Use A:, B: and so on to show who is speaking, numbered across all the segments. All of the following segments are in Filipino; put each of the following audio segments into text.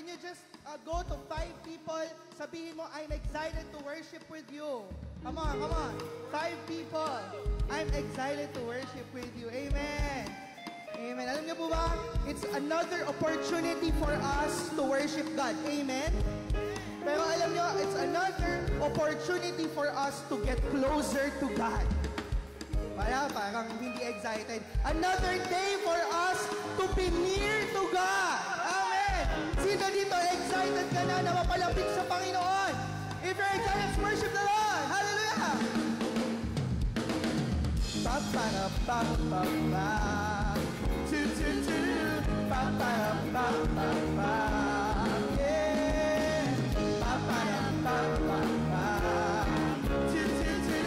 A: can you just go to 5 people, sabihin mo, I'm excited to worship with you. Come on, come on. 5 people. I'm excited to worship with you. Amen. Amen. Alam niyo po ba, it's another opportunity for us to worship God. Amen. Pero alam niyo, it's another opportunity for us to get closer to God. Parang hindi excited. Another day for us to be near to God. Amen. Sino dito excited ka na mapalapit sa Panginoon? If you're excited, let's worship the Lord. Hallelujah. Pa-pa-da-pa-pa-pa. Tu-tu-tu. Pa-pa-da-pa-pa-pa. Yeah. Pa-pa-da-pa-pa-pa. Tu-tu-tu.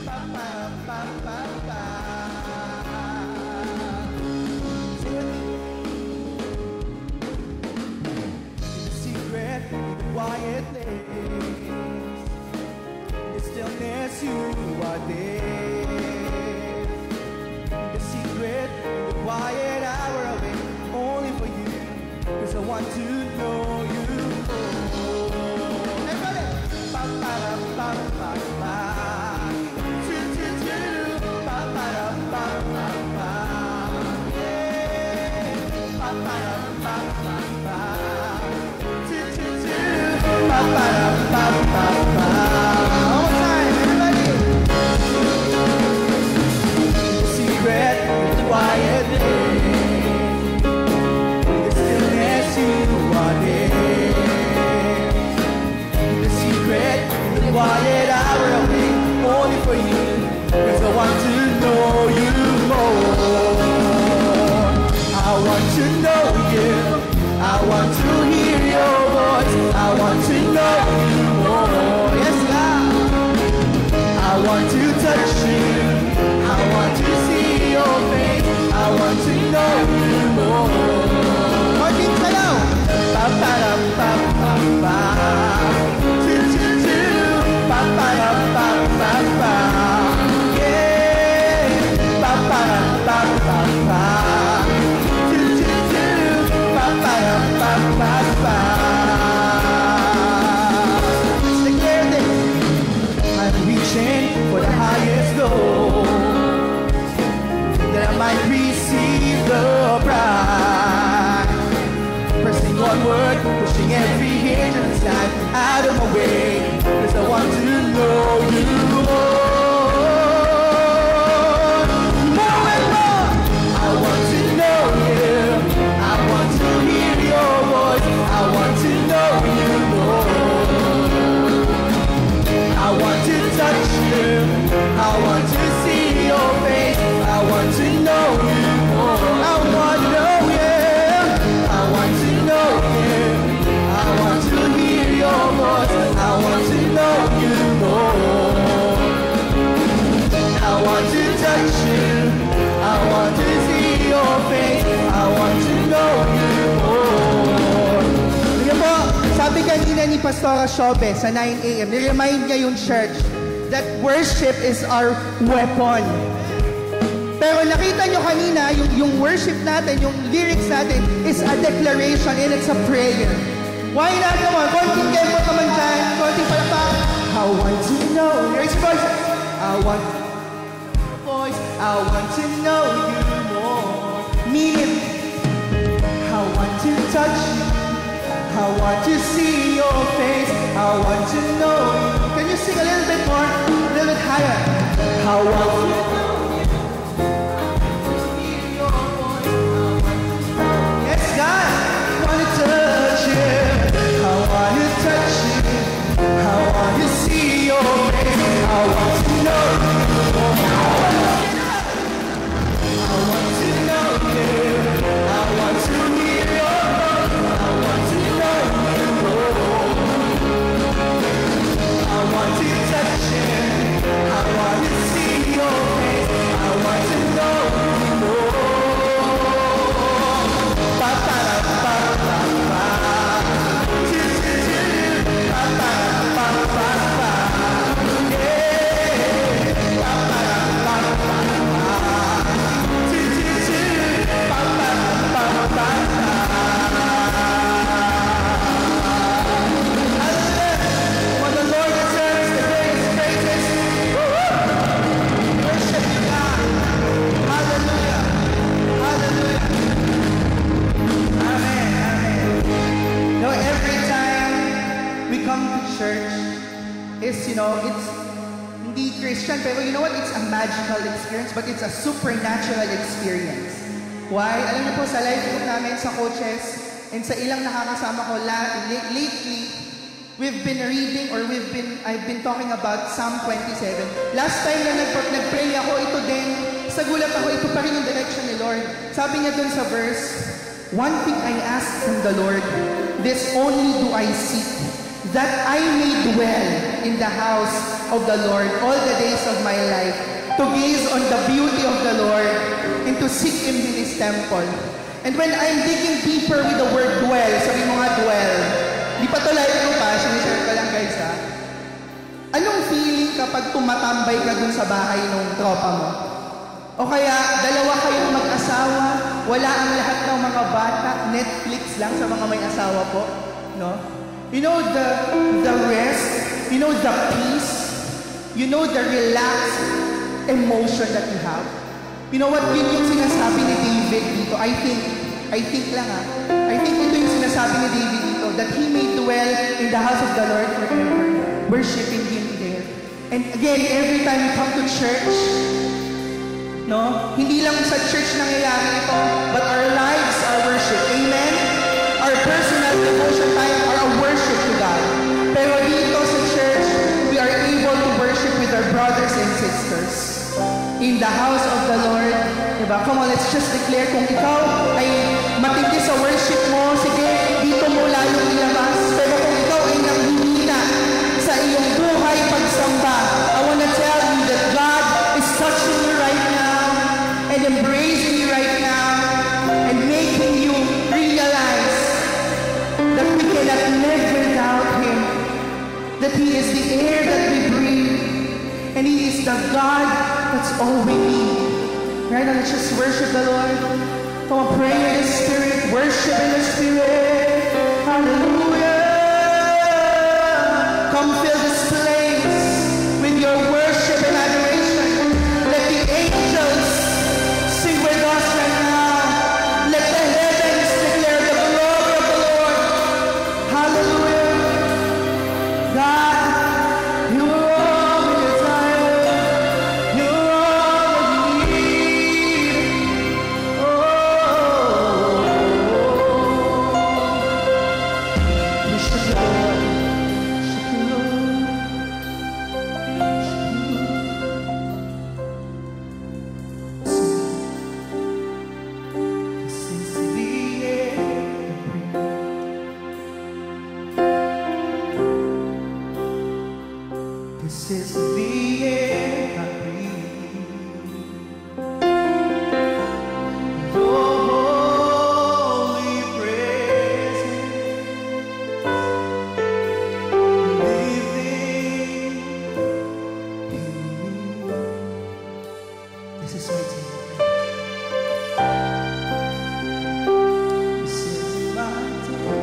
A: Pa-pa-da-pa-pa-pa. Secret, in the quiet place, in the stillness you are there. In the secret, in the quiet hour of it, only for you, 'cause I want to know you more. Everybody, pa-pa-da-pa-pa-pa. Tu-tu-tu, pa-pa-da-pa-pa-pa. Yeah, pa-pa-da-pa-pa-pa. Pa-pa-da-pa-pa-pa. All time, everybody. The secret, the quiet place, the stillness you are there. The secret, the quiet hour of it, only for you, 'cause I want to know you more. I want to know you. I want to hear your voice. I want to know you more. Yes, God. I want to touch you. I want to see your face. I want to know you more. Martin, hello. Pa-pa-da-pa-pa-pa. Tu-tu-tu. Pa-pa-da-pa-pa-pa. Yeah. Pa-pa-da-pa-pa-pa. Pa-pa-da-pa-pa-pa. Let's declare this. I'm reaching for the highest goal, that I might receive the prize. Pressing onward, pushing every hindrance out of my way, 'cause I want to know you more. More and more. I want to know you. I want to hear your voice. I want to know you more. I want to touch you. I want to see your face. I want to know you more. I want to know you. I want to know you. I want to hear your voice. I want to know you more. I want to touch you. I want to see your face. I want to know you more. Sige po, sabi kanina ni Pastora Shobe sa 9 a.m., niremind niya yung church that worship is our weapon. Pero nakita nyo kanina, yung worship natin, yung lyrics natin is a declaration and it's a prayer. Why not naman? Konting tempo naman dyan, konting palakpak. I want to know, here's voice. I want voice. I want to know you more. Mean it. I want to touch you. I want to see your face. I want to know you. Can you sing a little bit more? A little bit higher. I want to know you. Yes, God. I want to touch you. I want to touch you. I want to see your face. I want to know you. I want to know you. I want to hear your voice. I want to know you more. I want to touch you. I want to see your face.
B: it's hindi Christian, pero you know what? It's a magical experience, but it's a supernatural experience. Why? Alam niyo po, sa life group namin, sa coaches, and sa ilang nakakasama ko lately, we've been reading or I've been talking about Psalm 27. Last time na nag-pray ako, ito din, sa gulat ako, ito pa rin yung direction ni Lord. Sabi niya dun sa verse, one thing I ask from the Lord, this only do I seek, that I may dwell in the house of the Lord all the days of my life, to gaze on the beauty of the Lord and to seek Him in His temple. And when I'm digging deeper with the word dwell, sabi mo nga dwell, di pa to live ko pa, sinishare ko lang guys ha. Anong feeling kapag tumatambay ka dun sa bahay ng tropa mo? O kaya, dalawa kayong mag-asawa, wala ang lahat ng mga bata, Netflix lang sa mga may asawa po, no? You know the rest, you know the peace, you know the relaxed emotion that you have. You know what, yun yung sinasabi ni David dito. I think lang ha. I think ito yung sinasabi ni David dito, that he may dwell in the house of the Lord forever, worshiping Him there. And again, every time we come to church, no, hindi lang sa church nangyayari ito, but our lives are worship. Amen? Our personal devotion time are a worship to God. Pero dito sa church, we are able to worship with our brothers and sisters in the house of the Lord. Diba? Come on, let's just declare, kung ikaw ay matindi sa worship mo, sige, dito mo lalong ilabas. Pero kung ikaw ay nanghihina sa iyong buhay pagsamba, I want to tell you that God is touching you right now and embracing you right now and making you realize that we cannot live without Him, that He is the air that we breathe, and He is the God that's all we need. Right now, let's just worship the Lord. Come on, pray in the Spirit, worship in the Spirit. Hallelujah. Come fill this place with your worship and adoration. Let the angels sing with us right now. Let the heavens declare the glory of the Lord. Hallelujah. God, you are all we desire. You are all we need. Worship the Lord. This is the air I breathe. Your holy presence living in me. This is my day. This is my day.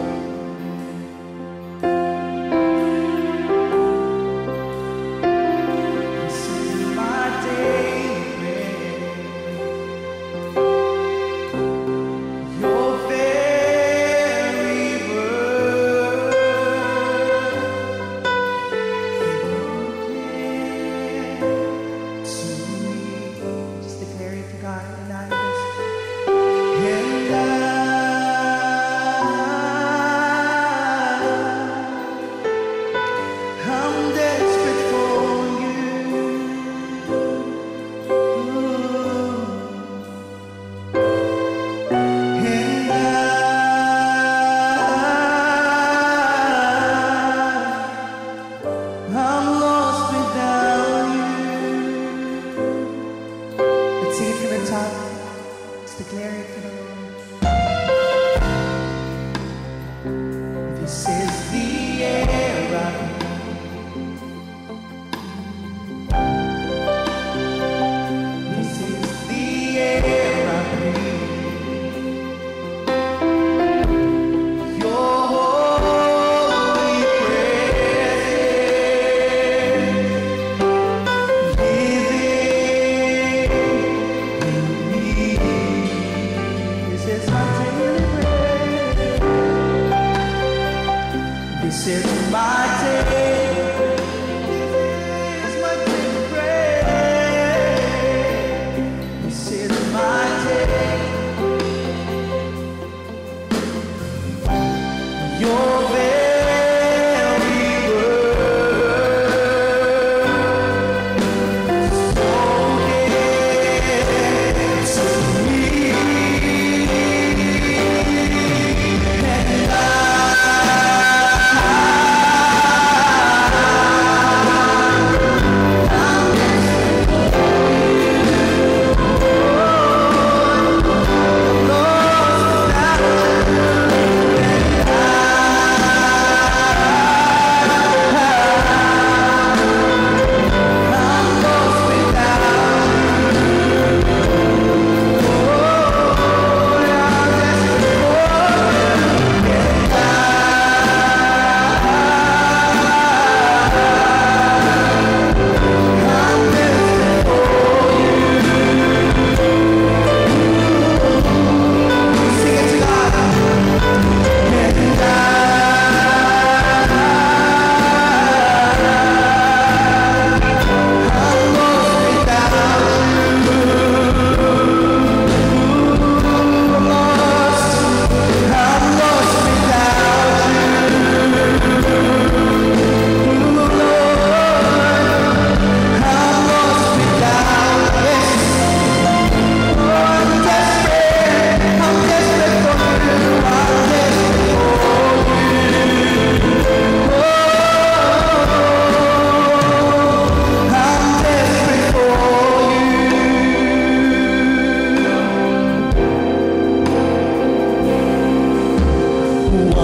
B: This is my daily bread. Your very word. To me, just declare it to God and I I'm desperate for you. And I'm lost without you. Let's sing it from the top. Let's declare it to the Lord. This is the air I breathe. This is the air I breathe. Your holy presence living in me. This is my daily bread. This is my day.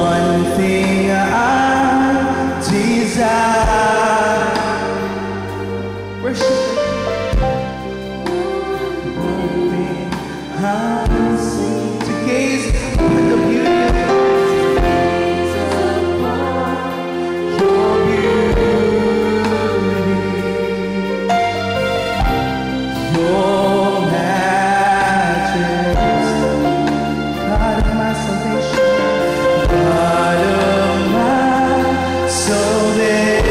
A: one thing I desire.
B: Worship.
A: One thing I see.
B: To gaze upon the beauty of
A: Your beauty, Your majesty,
B: God of my salvation.
A: God of my salvation.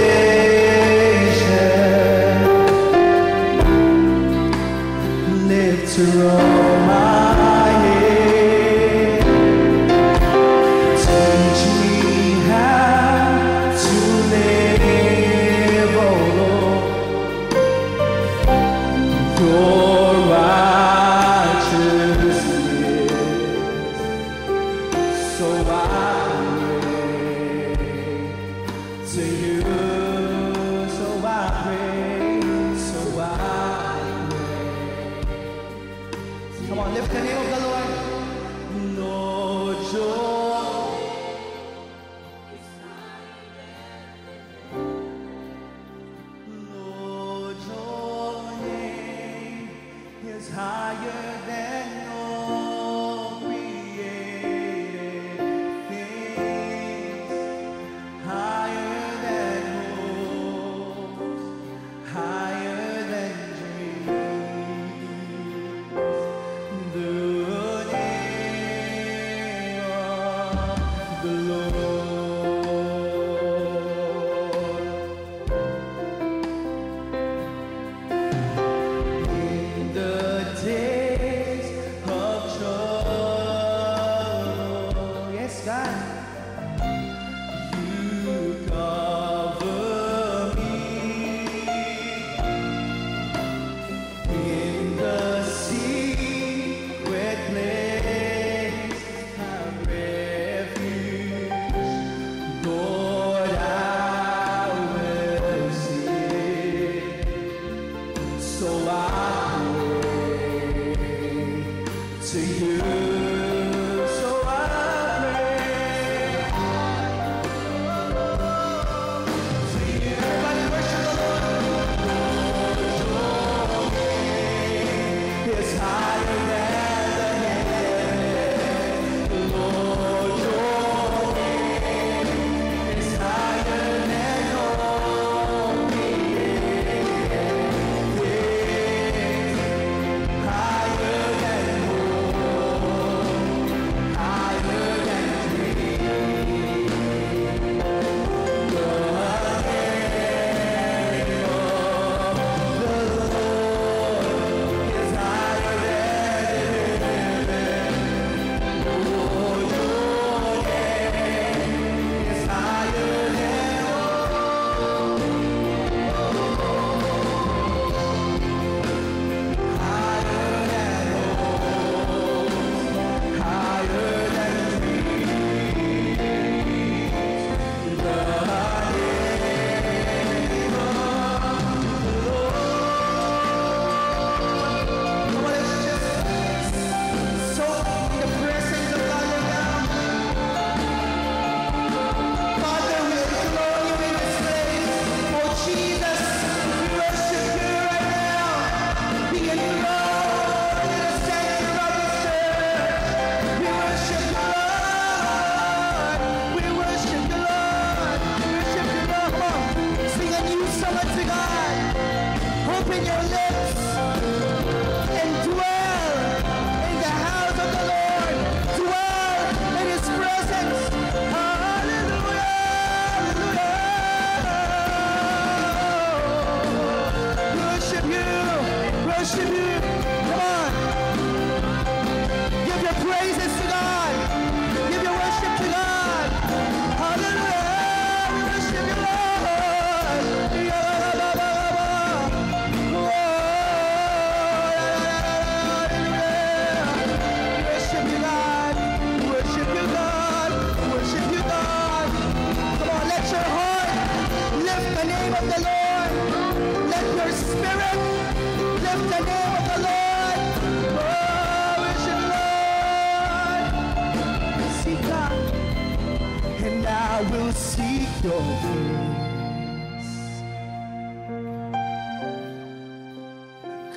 A: will seek your face.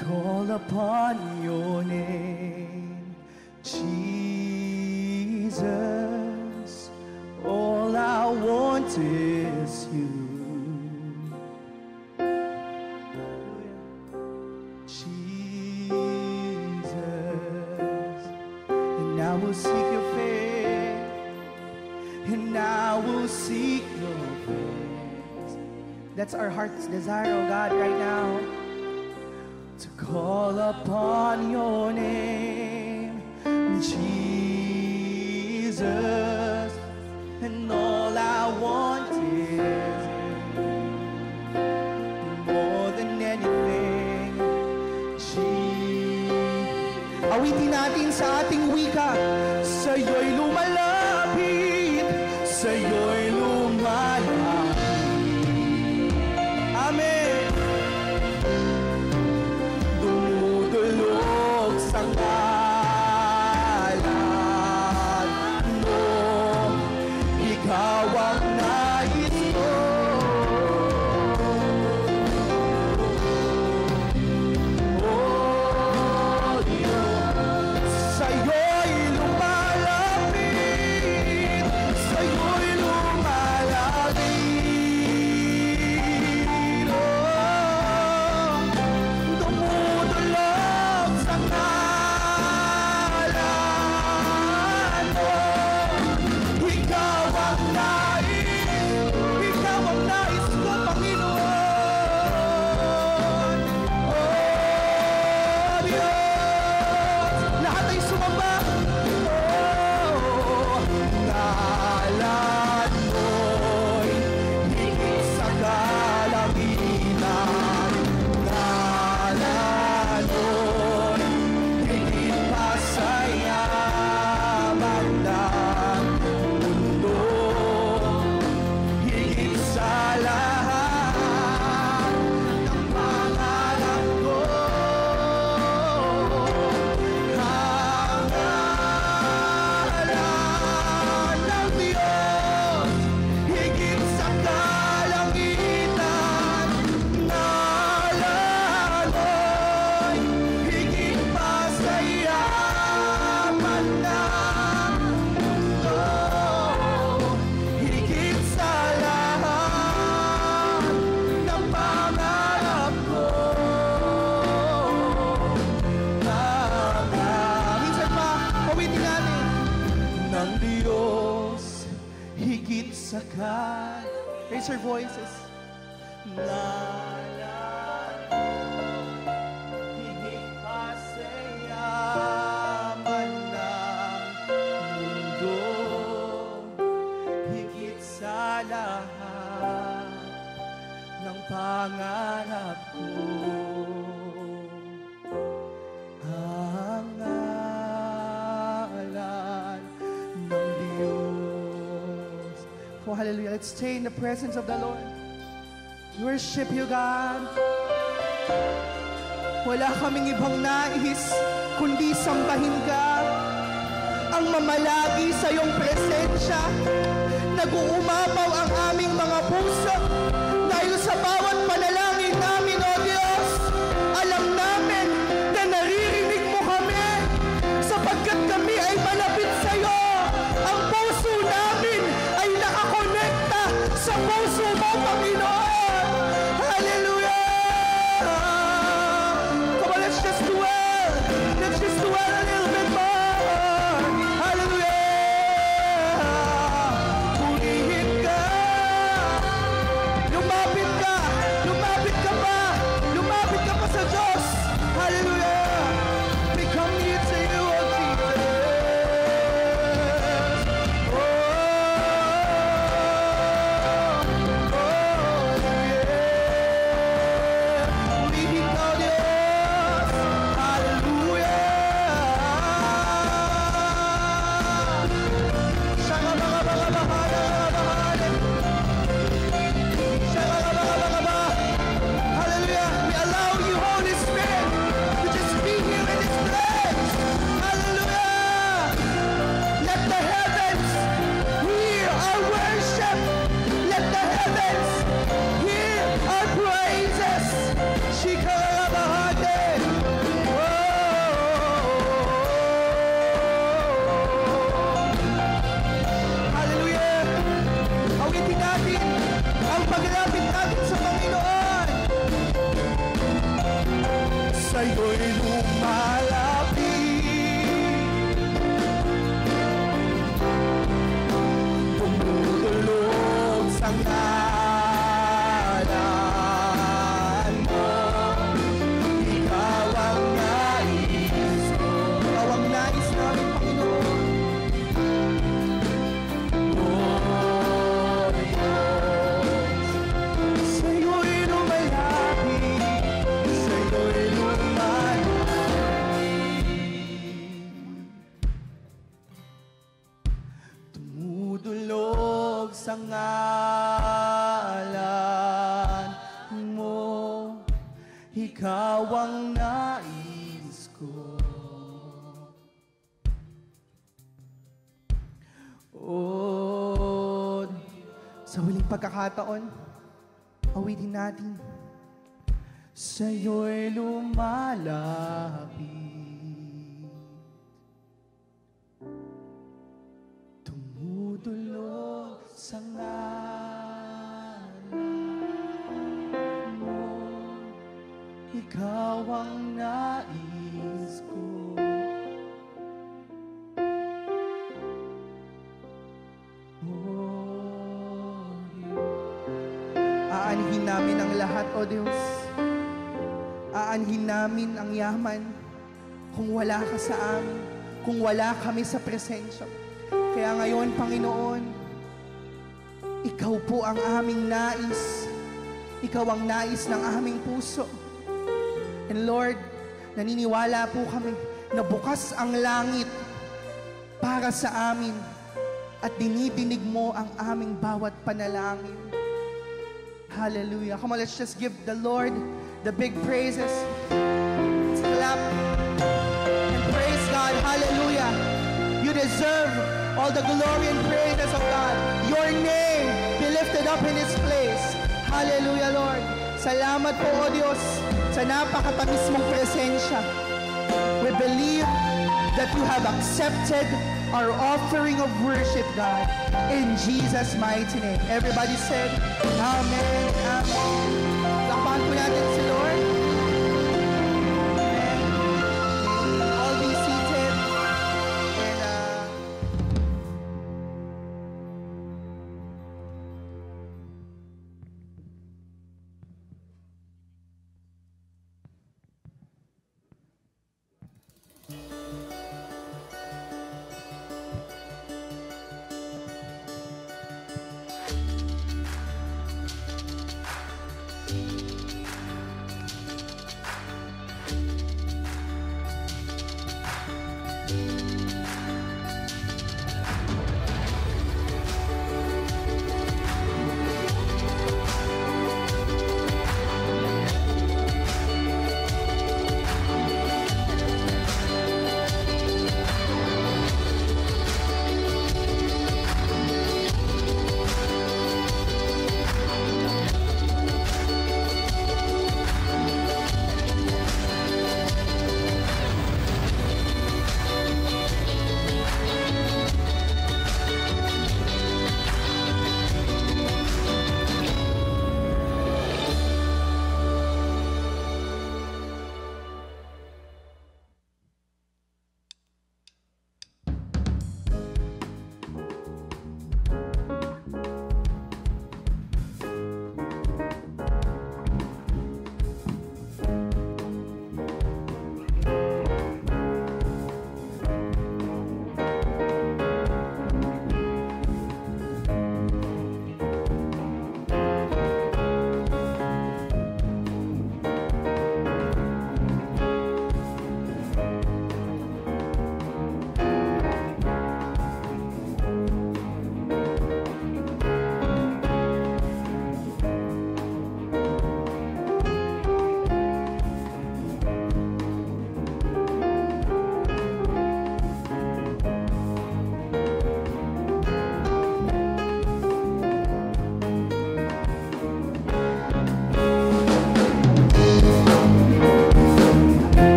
A: Call upon your name, Jesus. All I want is you. Jesus. And I will seek your face. And I will seek your face.
B: That's our heart's desire, oh God, right now.
A: To call upon your name, Jesus. And all I want is more than anything, Jesus.
B: Awitin natin sa ating wika.
A: Sa'yo'y lumalapit, sa'yo'y lumalapit. Amen. Dumudulog sa ngalan mo, ikaw ang nais ko. Oh Diyos, sa'yo'y lumalapit, sa'yo'y lumalapit. Oh, dumudulog sa ngalan mo, ikaw ang nais ko, Panginoon. Oh Diyos, lahat ay sumamba. Oh, ngalan mo'y higit sa kalangitan. Ngalan mo'y higit pa sa yaman ng mundo. Higit sa lahat ng pangarap ko. Ang ngalan ng Diyos, higit sa kalangitan. Ngalan mo'y higit pa sa yaman ng mundo. Higit sa lahat ng pangarap ko.
B: Minsan pa, awitin natin.
A: Ng Diyos, higit sa
B: Raise your voices.
A: ngalan, higit pa sa yaman ng mundo, higit sa lahat ng pangarap ko. Ang ngalan ng Diyos.
B: Oh, hallelujah. Let's stay in the presence of the Lord. Worship you, God. Wala kaming ibang nais, kundi sambahin ka. Ang mamalagi sa iyong presensya. Nag-uumapaw ang aming mga puso. Dahil sa bawat panalangin namin, O Diyos, alam namin na naririnig mo kami. Sapagkat kami ay malapit sa iyo. Ang puso namin ay nakakonekta sa puso mo, Panginoon. Hallelujah! Come on, let's just dwell. Let's just dwell a little bit more. Hallelujah! Punihin ka. Lumapit ka. Lumapit paglapit natin sa Panginoon.
A: Sa'yo'y lumalapit, tumutulog sa ngalan mo. Ikaw ang nais ko,
B: Ikaw ang nais namin, Panginoon.
A: oh Diyos. Sa'yo'y lumalapit, sa'yo'y tumudulog sa ngalan mo. Ikaw ang nais ko. Oh,
B: Sa huling pagkakataon, awitin natin.
A: sa'yo'y lumalapit, tumutulog sa ngalan mo. Ikaw ang nais ko. Oh,
B: Aanhin namin ang lahat, O Diyos. Aanhin namin ang yaman kung wala ka sa amin, kung wala kami sa presensya. Kaya ngayon, Panginoon, Ikaw po ang aming nais. Ikaw ang nais ng aming puso. And Lord, naniniwala po kami na bukas ang langit para sa amin at dinidinig mo ang aming bawat panalangin. Hallelujah. Come on, let's just give the Lord the big praises. Let's clap and praise God. Hallelujah. You deserve all the glory and praises of God. Your name be lifted up in this place. Hallelujah, Lord. Salamat po, O Diyos, sa napakatamis mong presensya. We believe that you have accepted our offering of worship, God, in Jesus' mighty name. Everybody said, Amen, Amen. Lakpakan po natin si Lord. Amen. All be seated. And,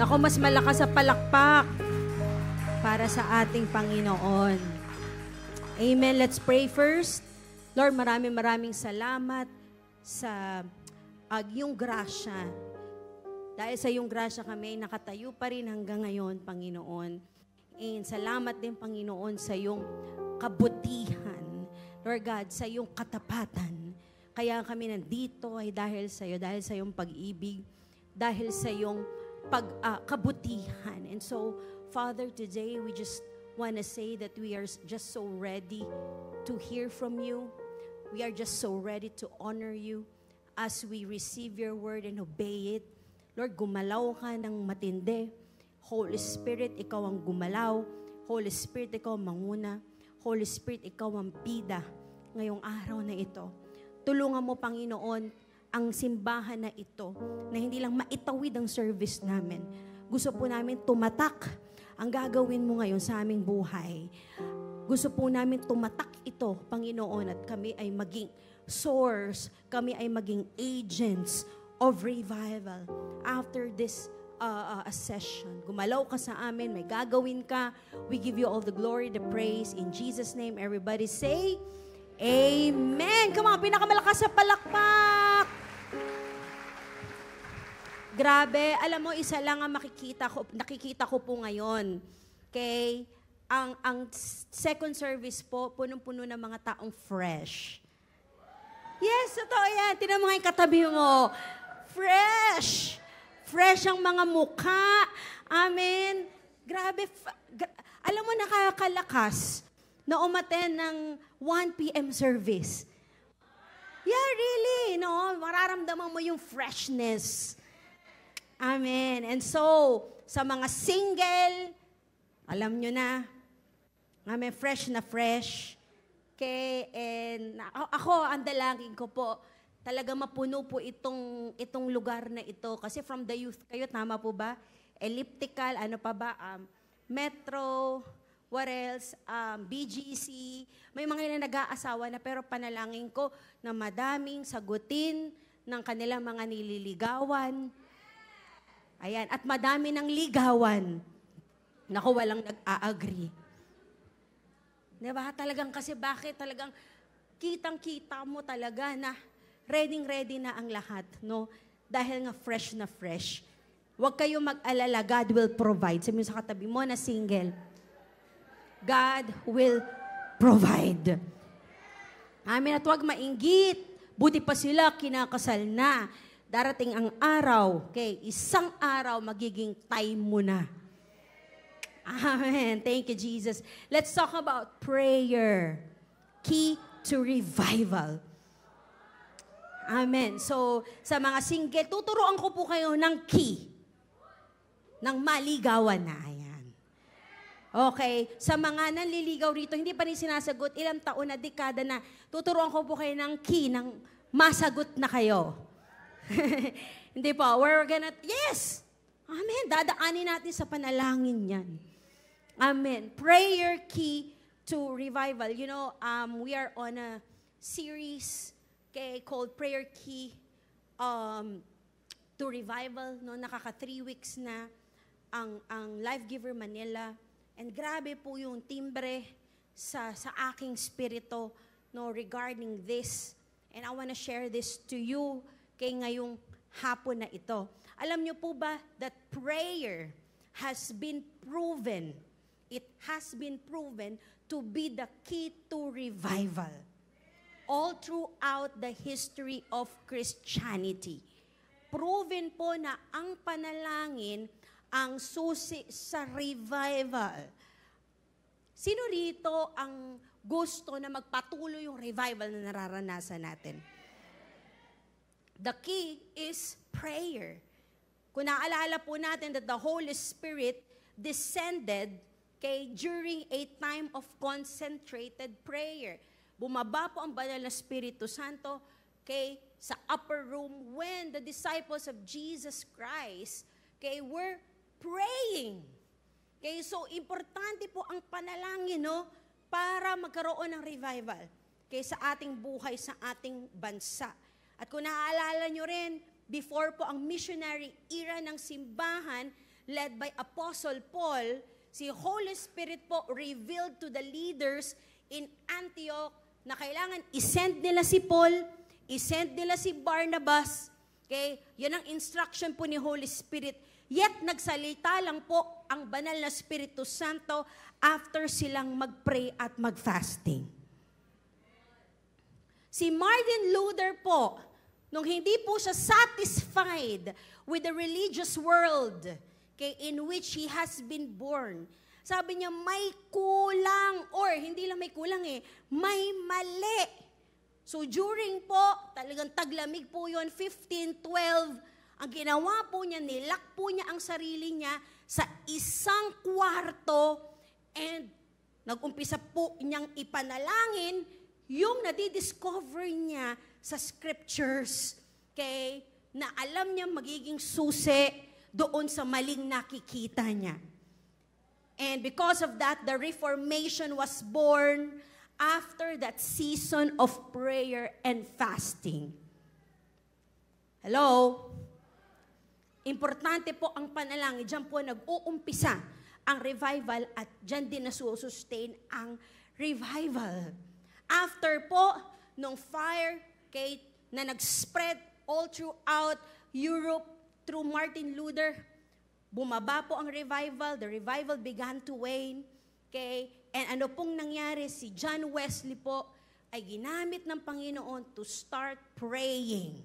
C: Naku, mas malakas sa palakpak para sa ating Panginoon. Amen. Let's pray first. Lord, maraming salamat sa iyong grasya. Dahil sa iyong grasya kami, nakatayo pa rin hanggang ngayon, Panginoon. And salamat din, Panginoon, sa iyong kabutihan. Lord God, sa iyong katapatan. Kaya kami nandito ay dahil sa iyo, dahil sa iyong pag-ibig, dahil sa iyong kabutihan. And so, Father, today we just want to say that we are just so ready to hear from you. We are just so ready to honor you as we receive your word and obey it. Lord, gumalaw ka ng matindi. Holy Spirit, ikaw ang gumalaw. Holy Spirit, ikaw ang manguna. Holy Spirit, ikaw ang bida ngayong araw na ito. Tulungan mo, Panginoon, ang simbahan na ito, na hindi lang maitawid ang service namin. Gusto po namin tumatak ang gagawin mo ngayon sa aming buhay. Gusto po namin tumatak ito, Panginoon, at kami ay maging source, kami ay maging agents of revival after this session. Gumalaw ka sa amin, may gagawin ka. We give you all the glory, the praise. In Jesus' name, everybody say, Amen! Come on, pinakamalakas sa palakpak! Grabe, alam mo, isa lang ang nakikita ko po ngayon. Okay? Ang second service po, punong-puno ng mga taong fresh. Yes, totoo yan. Tinan mo nga yung katabi mo. Fresh! Fresh ang mga mukha. Amen. Grabe. Alam mo, nakakalakas na umaten ng 1 p.m. service. Yeah, really. No? Mararamdaman mo yung freshness. Amen. And so, sa mga single, alam nyo na, amen, fresh na fresh. Okay, and ako, ang dalangin ko po, talaga mapuno po itong lugar na ito. Kasi from the youth kayo, tama po ba? Elliptical, ano pa ba? Metro, what else? BGC. May mga ilan nag-aasawa na, pero panalangin ko na madaming sagutin ng kanilang mga nililigawan. Ayan, at madami ng ligawan. Naku, walang nag-a-agree. Diba? Talagang kasi bakit? Talagang kitang-kita mo talaga na ready na ang lahat, no? Dahil nga fresh na fresh. Huwag kayong mag-alala, God will provide. Sabi mo sa katabi mo na single, God will provide. Amen. At huwag mainggit. Buti pa sila, kinakasal na. Darating ang araw, okay, isang araw magiging time mo na. Amen. Thank you, Jesus. Let's talk about prayer. Key to revival. Amen. So, sa mga single, tuturuan ko po kayo ng key ng maligawan na. Ayan. Okay. Sa mga nanliligaw rito, hindi pa rin sinasagot, ilang taon na, dekada na, tuturuan ko po kayo ng key ng masagot na kayo. Hindi po. We're gonna, yes! Amen. Dadaanin natin sa panalangin yan. Amen. Prayer key to revival. You know, we are on a series called Prayer Key to Revival. No, nakaka 3 weeks na ang Life Giver Manila. And grabe po yung timbre sa aking spirito, no, regarding this. And I want to share this to you ngayong hapon na ito. Alam niyo po ba that prayer has been proven, it has been proven to be the key to revival all throughout the history of Christianity. Proven po na ang panalangin ang susi sa revival. Sino rito ang gusto na magpatuloy yung revival na nararanasan natin? The key is prayer. Kung naalala po natin that the Holy Spirit descended during a time of concentrated prayer. Bumaba po ang banal na Espiritu Santo sa upper room when the disciples of Jesus Christ were praying. So, importante po ang panalangin, no, para magkaroon ng revival sa ating buhay, sa ating bansa. At kung naaalala nyo rin, before po ang missionary era ng simbahan, led by Apostle Paul, si Holy Spirit po revealed to the leaders in Antioch na kailangan isend nila si Paul, isend nila si Barnabas. Okay? Yan ang instruction po ni Holy Spirit. Yet nagsalita lang po ang banal na Espiritu Santo after silang mag-pray at mag-fasting. Si Martin Luther po, nung hindi po siya satisfied with the religious world in which he has been born, sabi niya, may kulang, or hindi lang may kulang may mali. So during po, talagang taglamig po yun, 1512, ang ginawa po niya, nilak po niya ang sarili niya sa isang kwarto and nag-umpisa po niyang ipanalangin yung nadidiscover niya sa scriptures, okay, na alam niya magiging susi doon sa maling nakikita niya. And because of that, the Reformation was born after that season of prayer and fasting. Hello? Importante po ang panalangin. Diyan po nag-uumpisa ang revival at diyan din nasusustain ang revival. After po, nung fire na nag-spread all throughout Europe through Martin Luther, bumaba po ang revival. The revival began to wane. Okay? And ano pong nangyari? Si John Wesley po ay ginamit ng Panginoon to start praying.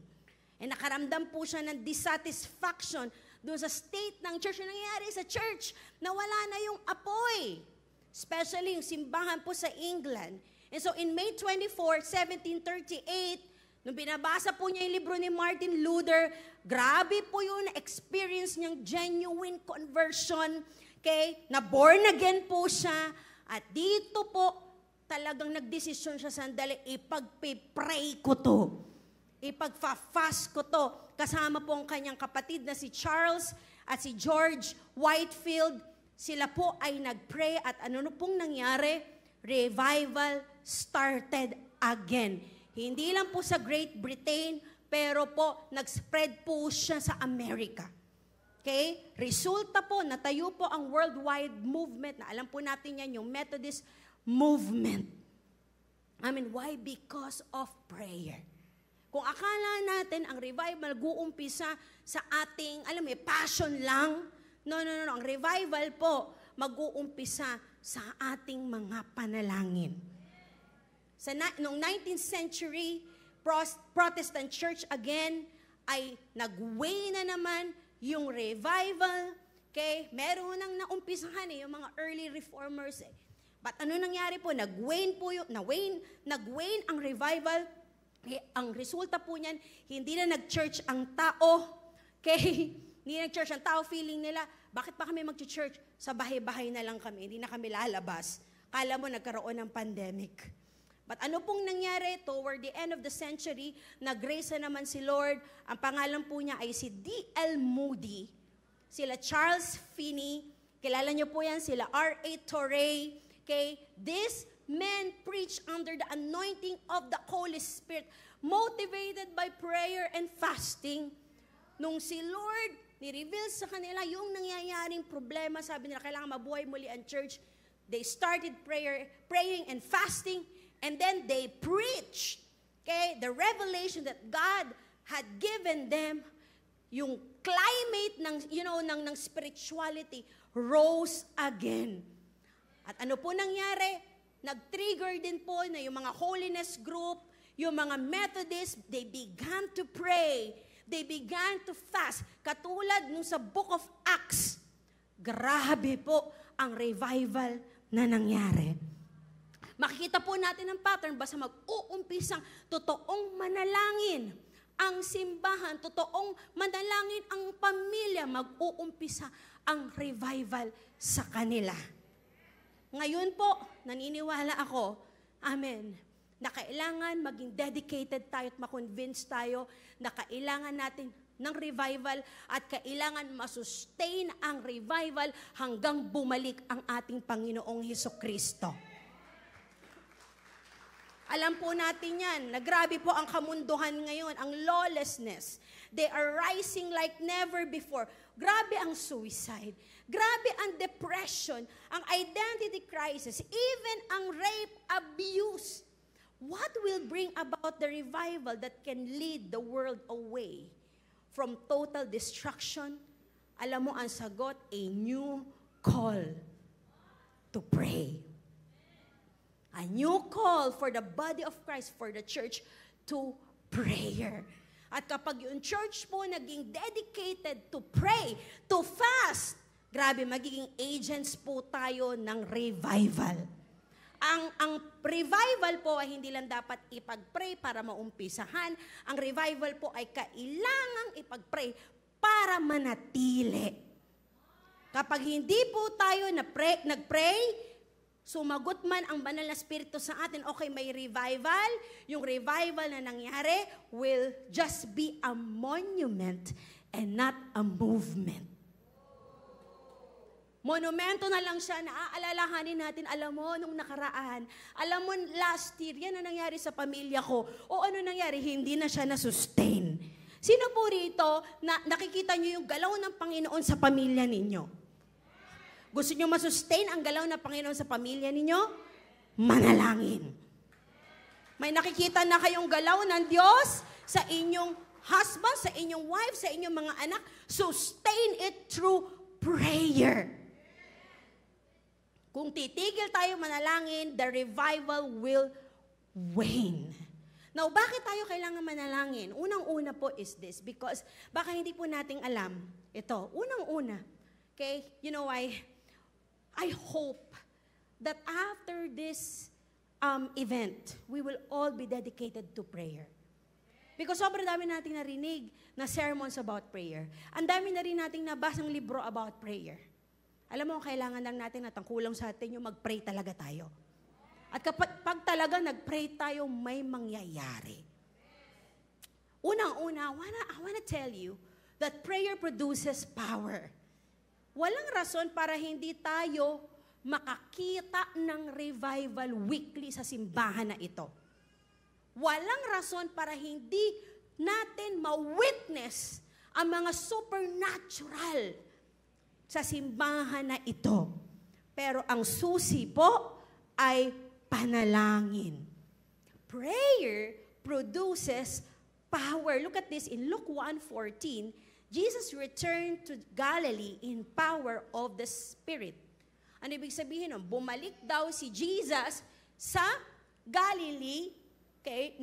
C: And nakaramdam po siya ng dissatisfaction doon sa state ng church. Na nangyayari sa church na wala na yung apoy. Especially yung simbahan po sa England. And so in May 24, 1738, nung binabasa po niya yung libro ni Martin Luther, grabe po yung experience niyang genuine conversion. Okay? Na born again po siya. At dito po, talagang nagdesisyon siya sandali, ipagpipray ko to. Ipagfa-fast ko to. Kasama po ang kanyang kapatid na si Charles at si George Whitefield. Sila po ay nagpray at ano pong nangyari? Revival started again. Hindi lang po sa Great Britain, pero po nag-spread po siya sa Amerika. Okay? Resulta po, natayo po ang worldwide movement na alam po natin yan, yung Methodist movement. Why? Because of prayer. Kung akala natin ang revival mag-uumpisa sa ating, passion lang. No. Ang revival po mag-uumpisa sa ating mga panalangin. Noong 19th century, Protestant Church again ay nag-wane na naman yung revival. Okay? Meron nang naumpisahan yung mga early reformers. But ano nangyari po? Nag-wane ang revival. Ang resulta po niyan, hindi na nag-church ang tao. Okay? Hindi na nag-church ang tao. Feeling nila, bakit pa kami mag-church? Sa bahay-bahay na lang kami. Hindi na kami lalabas. Kala mo nagkaroon ng pandemic. But ano pong nangyari? Toward the end of the century, nag-grace na naman si Lord. Ang pangalan po niya ay si D.L. Moody. Sila Charles Finney. Kilala niyo po yan. Sila R.A. Torrey. Okay? This men preach under the anointing of the Holy Spirit, motivated by prayer and fasting. Nung si Lord ni-reveal sa kanila yung nangyayaring problema, sabi nila, kailangan mabuhay muli ang church. They started praying and fasting, and then they preached. Okay? The revelation that God had given them, yung climate ng spirituality rose again. At ano po nangyari? Nag-trigger din po na yung mga holiness group, yung mga Methodists, they began to pray. They began to fast. Katulad nung sa Book of Acts, grabe po ang revival na nangyari. Makikita po natin ang pattern basta mag-uumpisang totoong manalangin ang simbahan, totoong manalangin ang pamilya, mag-uumpisa ang revival sa kanila. Ngayon po, naniniwala ako, amen, na kailangan maging dedicated tayo at makonvince tayo na kailangan natin ng revival at kailangan masustain ang revival hanggang bumalik ang ating Panginoong Hesukristo. Alam po natin yan, na grabe po ang kamunduhan ngayon, ang lawlessness. They are rising like never before. Grabe ang suicide. Grabe ang depression, ang identity crisis, even ang rape, abuse. What will bring about the revival that can lead the world away from total destruction? Alam mo ang sagot, a new call to pray. A new call for the body of Christ, for the church, to prayer. At kapag yung church po naging dedicated to pray, to fast, grabe, magiging agents po tayo ng revival. Ang revival po ay hindi lang dapat ipag-pray para maumpisahan. Ang revival po ay kailangang ipag-pray para manatili. Kapag hindi po tayo nag-pray, sumagot man ang banal na Espiritu sa atin, okay, may revival. Yung revival na nangyari will just be a monument and not a movement. Monumento na lang siya, naaalalahanin natin, alam mo, nung nakaraan, alam mo, last year, yan ang nangyari sa pamilya ko. O ano nangyari? Hindi na siya na-sustain. Sino po rito na nakikita niyo yung galaw ng Panginoon sa pamilya ninyo? Gusto niyo masustain ang galaw ng Panginoon sa pamilya ninyo? Manalangin. May nakikita na kayong galaw ng Diyos sa inyong husband, sa inyong wife, sa inyong mga anak. Sustain it through prayer. Kung titigil tayo manalangin, the revival will wane. Now, bakit tayo kailangan manalangin? Unang-una po is this, because baka hindi po nating alam. Ito, unang-una, okay, you know, I hope that after this event, we will all be dedicated to prayer. Because sobrang dami nating narinig na sermons about prayer. Ang dami na rin nating nabasang libro about prayer. Alam mo, kailangan lang natin at ang kulang sa atin yung mag-pray talaga tayo. At kapag talaga nag-pray tayo, may mangyayari. Unang-una, I wanna tell you that prayer produces power. Walang rason para hindi tayo makakita ng revival weekly sa simbahan na ito. Walang rason para hindi natin ma-witness ang mga supernatural sa simbahan na ito. Pero ang susi po ay panalangin. Prayer produces power. Look at this in Luke 1:14. Jesus returned to Galilee in power of the Spirit. Ano ibig sabihin nun? Bumalik daw si Jesus sa Galilee, okay,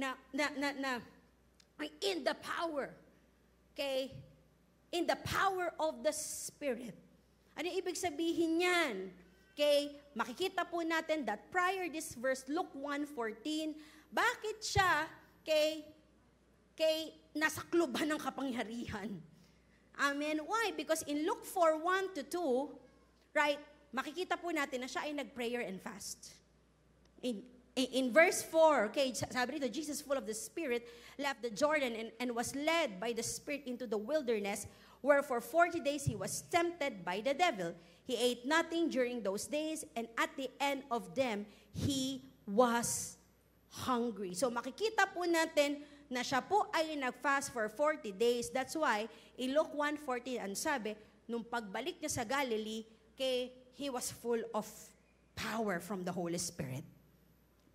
C: in the power. Okay? In the power of the Spirit. Ano ibig sabihin yan? Okay? Makikita po natin that prior this verse, Luke 1:14, bakit siya nasa kluban ng kapangyarihan? Amen. Why? Because in Luke 4:1-2, right, makikita po natin na siya ay nag-prayer and fast. In verse 4, okay, sabi rito, Jesus full of the Spirit left the Jordan and was led by the Spirit into the wilderness, where for 40 days he was tempted by the devil. He ate nothing during those days, and at the end of them, he was hungry. So makikita po natin na siya po ay nag-fast for 40 days. That's why, in Luke 1:14, ang sabi, nung pagbalik niya sa Galilee, he was full of power from the Holy Spirit.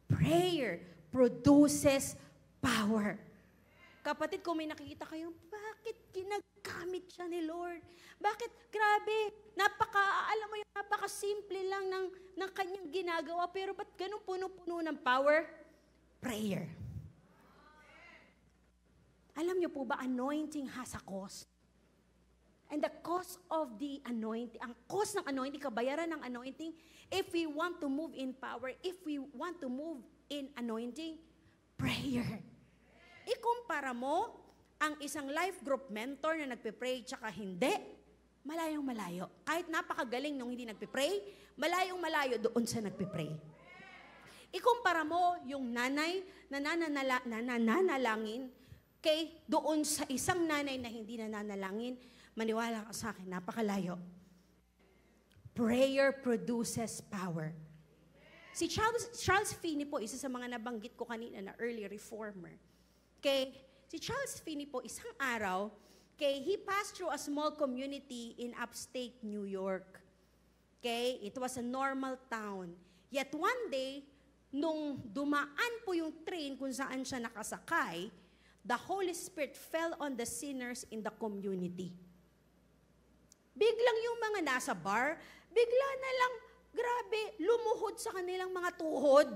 C: Prayer produces power. Kapatid, kung may nakikita kayo, bakit ginagamit siya ni Lord? Bakit? Grabe, alam mo yung napaka-simple lang ng kanyang ginagawa, pero ba't ganun puno-puno ng power? Prayer. Alam niyo po ba, anointing has a cost. And the cost of the anointing, ang cost ng anointing, kabayaran ng anointing, if we want to move in power, if we want to move in anointing, prayer. Ikumpara mo ang isang life group mentor na nagpe-pray tsaka hindi, malayong malayo. Kahit napakagaling nung hindi nagpe-pray, malayong malayo doon sa nagpe-pray. Ikumpara mo yung nanay na nananalangin doon sa isang nanay na hindi nananalangin, maniwala ka sa akin, napakalayo. Prayer produces power. Si Charles Finney po, isa sa mga nabanggit ko kanina na early reformer. Okay? Si Charles Finney po, isang araw, okay, he passed through a small community in upstate New York. Okay? It was a normal town. Yet one day, nung dumaan po yung train kung saan siya nakasakay, the Holy Spirit fell on the sinners in the community. Biglang yung mga nasa bar, bigla na lang, grabe, lumuhod sa kanilang mga tuhod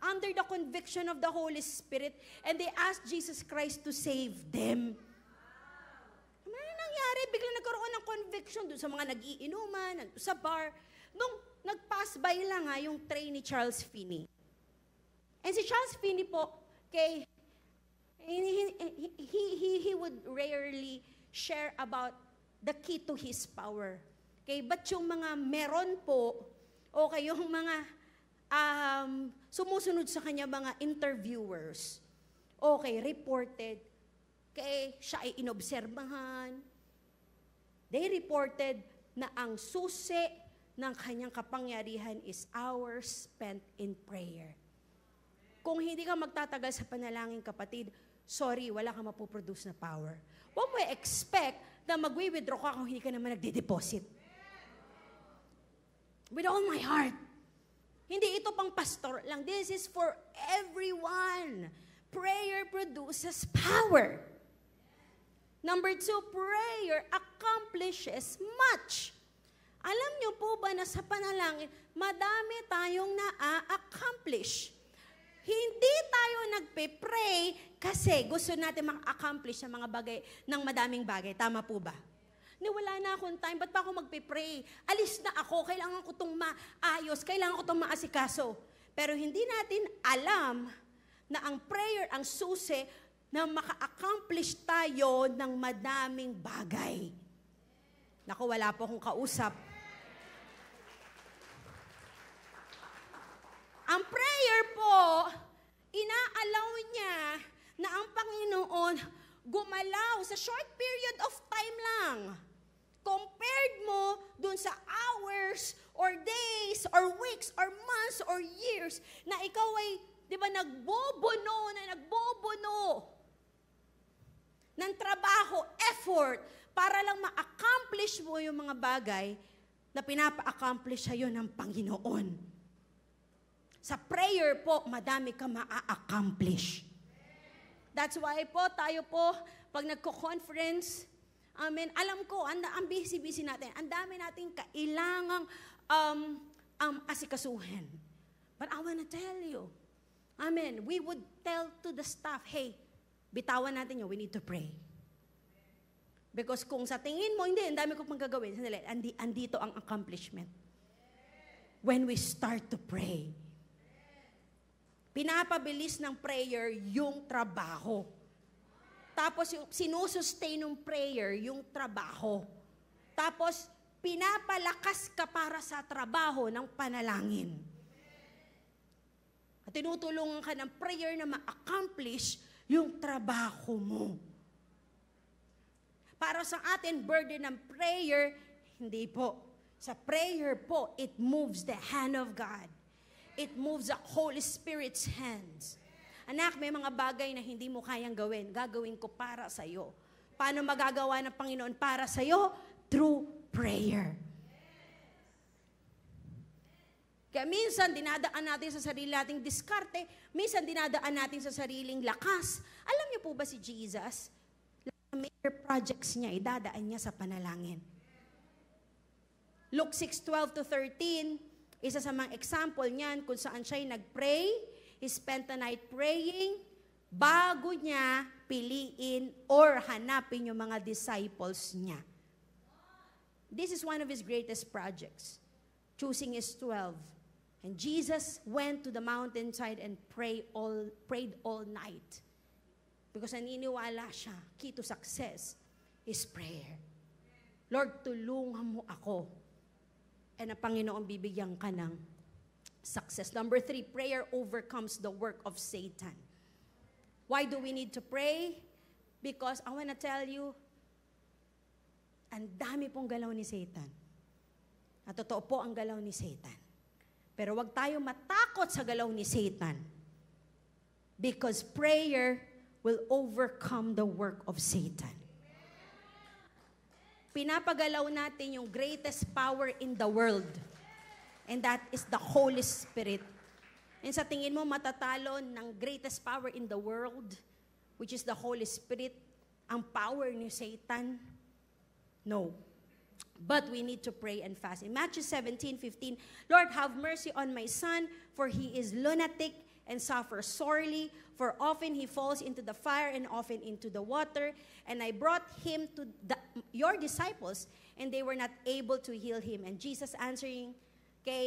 C: under the conviction of the Holy Spirit, and they asked Jesus Christ to save them. Ano nangyari? Biglang nagkaroon ng conviction doon sa mga nag-iinuman, sa bar. Nung nag-pass by lang yung train ni Charles Finney. And si Charles Finney po, okay, he would rarely share about the key to his power. Okay, but yung mga meron po, okay, yung mga sumusunod sa kanya mga interviewers, okay, reported, okay, siya ay inobserbahan. They reported na ang susi ng kanyang kapangyarihan is hours spent in prayer. Kung hindi ka magtatagal sa panalangin, kapatid, sorry, wala kang mapuproduce na power. Huwag mo expect na mag-withdraw ka kung hindi ka naman nagde-deposit. With all my heart. Hindi ito pang pastor lang. This is for everyone. Prayer produces power. Number 2, prayer accomplishes much. Alam niyo po ba na sa panalangin, madami tayong na-accomplish. Hindi tayo nagpe-pray kasi gusto natin ma-accomplish ang mga bagay, ng madaming bagay. Tama po ba? Wala na akong time, ba't pa ako magpe-pray? Alis na ako, kailangan ko itong maayos, kailangan ko itong maasikaso. Pero hindi natin alam na ang prayer, ang susi, na maka-accomplish tayo ng madaming bagay. Naku, wala po akong kausap. Ang prayer po, inaalaw niya na ang Panginoon gumalaw sa short period of time lang. Compared mo dun sa hours or days or weeks or months or years na ikaw ay, di ba, nagbobono ng trabaho, effort, para lang ma-accomplish mo yung mga bagay na pinapa-accomplish sa'yo ng Panginoon. Sa prayer po, madami ka ma-accomplish. That's why po, tayo po, pag nagko-conference, amen, alam ko, ang busy-busy natin, ang dami nating kailangang asikasuhin. But I wanna tell you, amen, we would tell to the staff, hey, bitawan natin yun, we need to pray. Because kung sa tingin mo, hindi, ang dami ko pang gagawin, sandali, andito ang accomplishment. When we start to pray. Pinapabilis ng prayer yung trabaho. Tapos yung sinusustain ng prayer yung trabaho. Tapos pinapalakas ka para sa trabaho ng panalangin. At tinutulungan ka ng prayer na ma-accomplish yung trabaho mo. Para sa atin, burden ng prayer, hindi po. Sa prayer po, it moves the hand of God. It moves the Holy Spirit's hands. Anak, may mga bagay na hindi mo kayang gawin. Gagawin ko para sa'yo. Paano magagawa ng Panginoon para sa'yo? Through prayer. Kaya minsan, dinadaan natin sa sarili nating diskarte. Minsan, dinadaan natin sa sariling lakas. Alam niyo po ba si Jesus? Major projects niya, idadaan niya sa panalangin. Luke 6:12-13, isa sa mga example niyan kung saan siya'y nag-pray, he spent the night praying, bago niya piliin or hanapin yung mga disciples niya. This is one of his greatest projects, choosing his 12. And Jesus went to the mountainside and prayed all night. Because naniniwala siya, key to success is prayer. Lord, tulungan mo ako. And ang Panginoon bibigyan ka ng success. Number 3, prayer overcomes the work of Satan. Why do we need to pray? Because I want to tell you, ang dami pong galaw ni Satan. At totoo po ang galaw ni Satan. Pero wag tayo matakot sa galaw ni Satan. Because prayer will overcome the work of Satan. Pinapagalaw natin yung greatest power in the world. And that is the Holy Spirit. And sa tingin mo matatalo ng greatest power in the world, which is the Holy Spirit, ang power ni Satan? No. But we need to pray and fast. In Matthew 17:15, Lord, have mercy on my son, for he is lunatic and suffers sorely, for often he falls into the fire and often into the water. And I brought him to your disciples, and they were not able to heal him. And Jesus answering,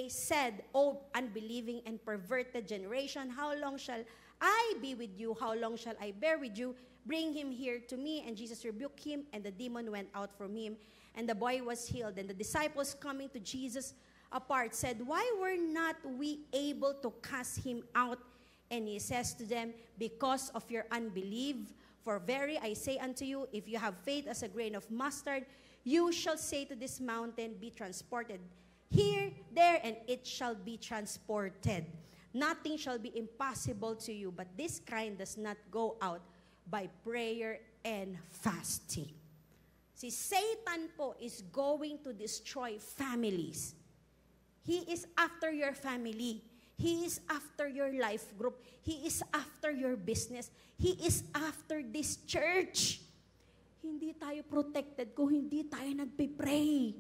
C: said, O unbelieving and perverted generation, how long shall I be with you? How long shall I bear with you? Bring him here to me. And Jesus rebuked him, and the demon went out from him. And the boy was healed. And the disciples coming to Jesus apart said, why were not we able to cast him out? And he says to them, because of your unbelief. For very I say unto you, if you have faith as a grain of mustard, you shall say to this mountain, be transported here, there, and it shall be transported. Nothing shall be impossible to you, but this kind does not go out by prayer and fasting. Si Satan po is going to destroy families. He is after your family. He is after your life group. He is after your business. He is after this church. Hindi tayo protected kung hindi tayo nagpipray.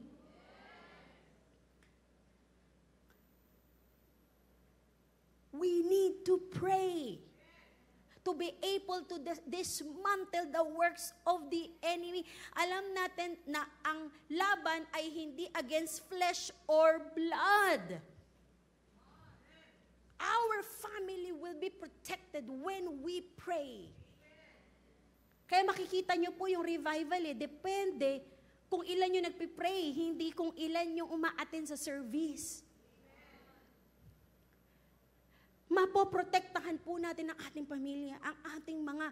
C: We need to pray to be able to dismantle the works of the enemy. Alam natin na ang laban ay hindi against flesh or blood. Our family will be protected when we pray. Kaya makikita nyo po yung revival depende kung ilan yung nagpipray, hindi kung ilan yung umaattend sa service. Mapoprotektahan po natin ang ating pamilya, ang ating mga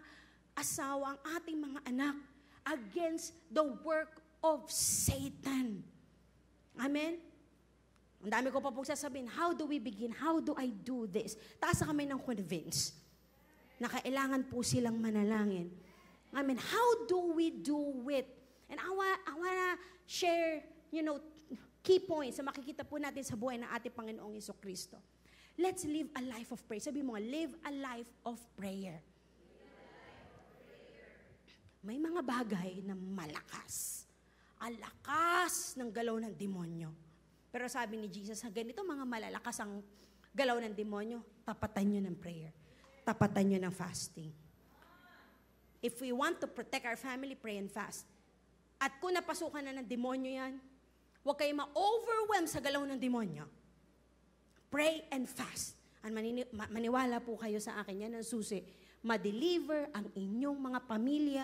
C: asawa, ang ating mga anak against the work of Satan. Amen? Ang dami ko pa po sasabihin, how do we begin? How do I do this? Taas kami ng convince na kailangan po silang manalangin. Amen. How do we do it? And I wanna share, key points na makikita po natin sa buhay ng ating Panginoong Jesucristo. Let's live a life of prayer. Sabi mo, live a life of prayer. May mga bagay na malakas. Ang lakas ng galaw ng demonyo. Pero sabi ni Jesus, ganito mga malalakas ang galaw ng demonyo, tapatan nyo ng prayer. Tapatan nyo ng fasting. If we want to protect our family, pray and fast. At kung napasukan na ng demonyo yan, huwag kayo ma-overwhelm sa galaw ng demonyo. Pray and fast. At maniwala po kayo sa akin yan, ang susi. Ma-deliver ang inyong mga pamilya,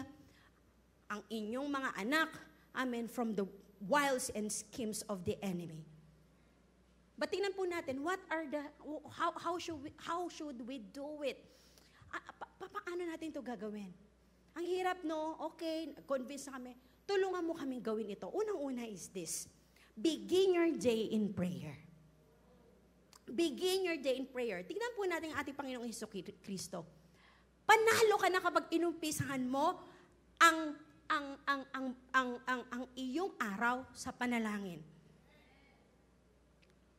C: ang inyong mga anak, amen, from the wiles and schemes of the enemy. But tingnan po natin, how should we do it? Paano natin ito gagawin? Ang hirap, no? Okay, convince na kami. Tulungan mo kaming gawin ito. Unang-una is this. Begin your day in prayer. Begin your day in prayer. Tingnan po natin ang ating Panginoong Jesucristo. Panalo ka na kapag inumpisahan mo ang iyong araw sa panalangin.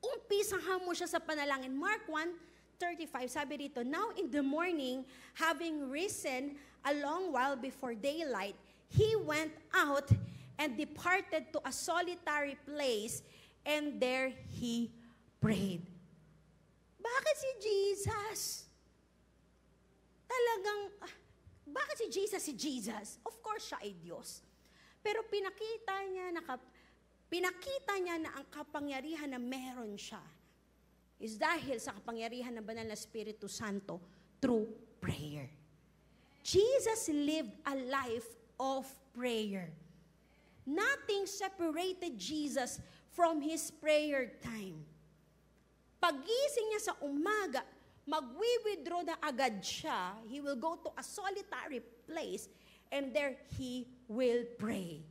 C: Umpisahan mo siya sa panalangin. Mark 1:35, sabi dito, now in the morning, having risen a long while before daylight, he went out and departed to a solitary place, and there he prayed. Bakit si Jesus? Bakit si Jesus? Of course, siya ay Diyos. Pero pinakita niya na ang kapangyarihan na meron siya is dahil sa kapangyarihan ng Banal na Espiritu Santo through prayer. Jesus lived a life of prayer. Nothing separated Jesus from his prayer time. Pagising niya sa umaga, magwi-withdraw na agad siya. He will go to a solitary place and there he will pray.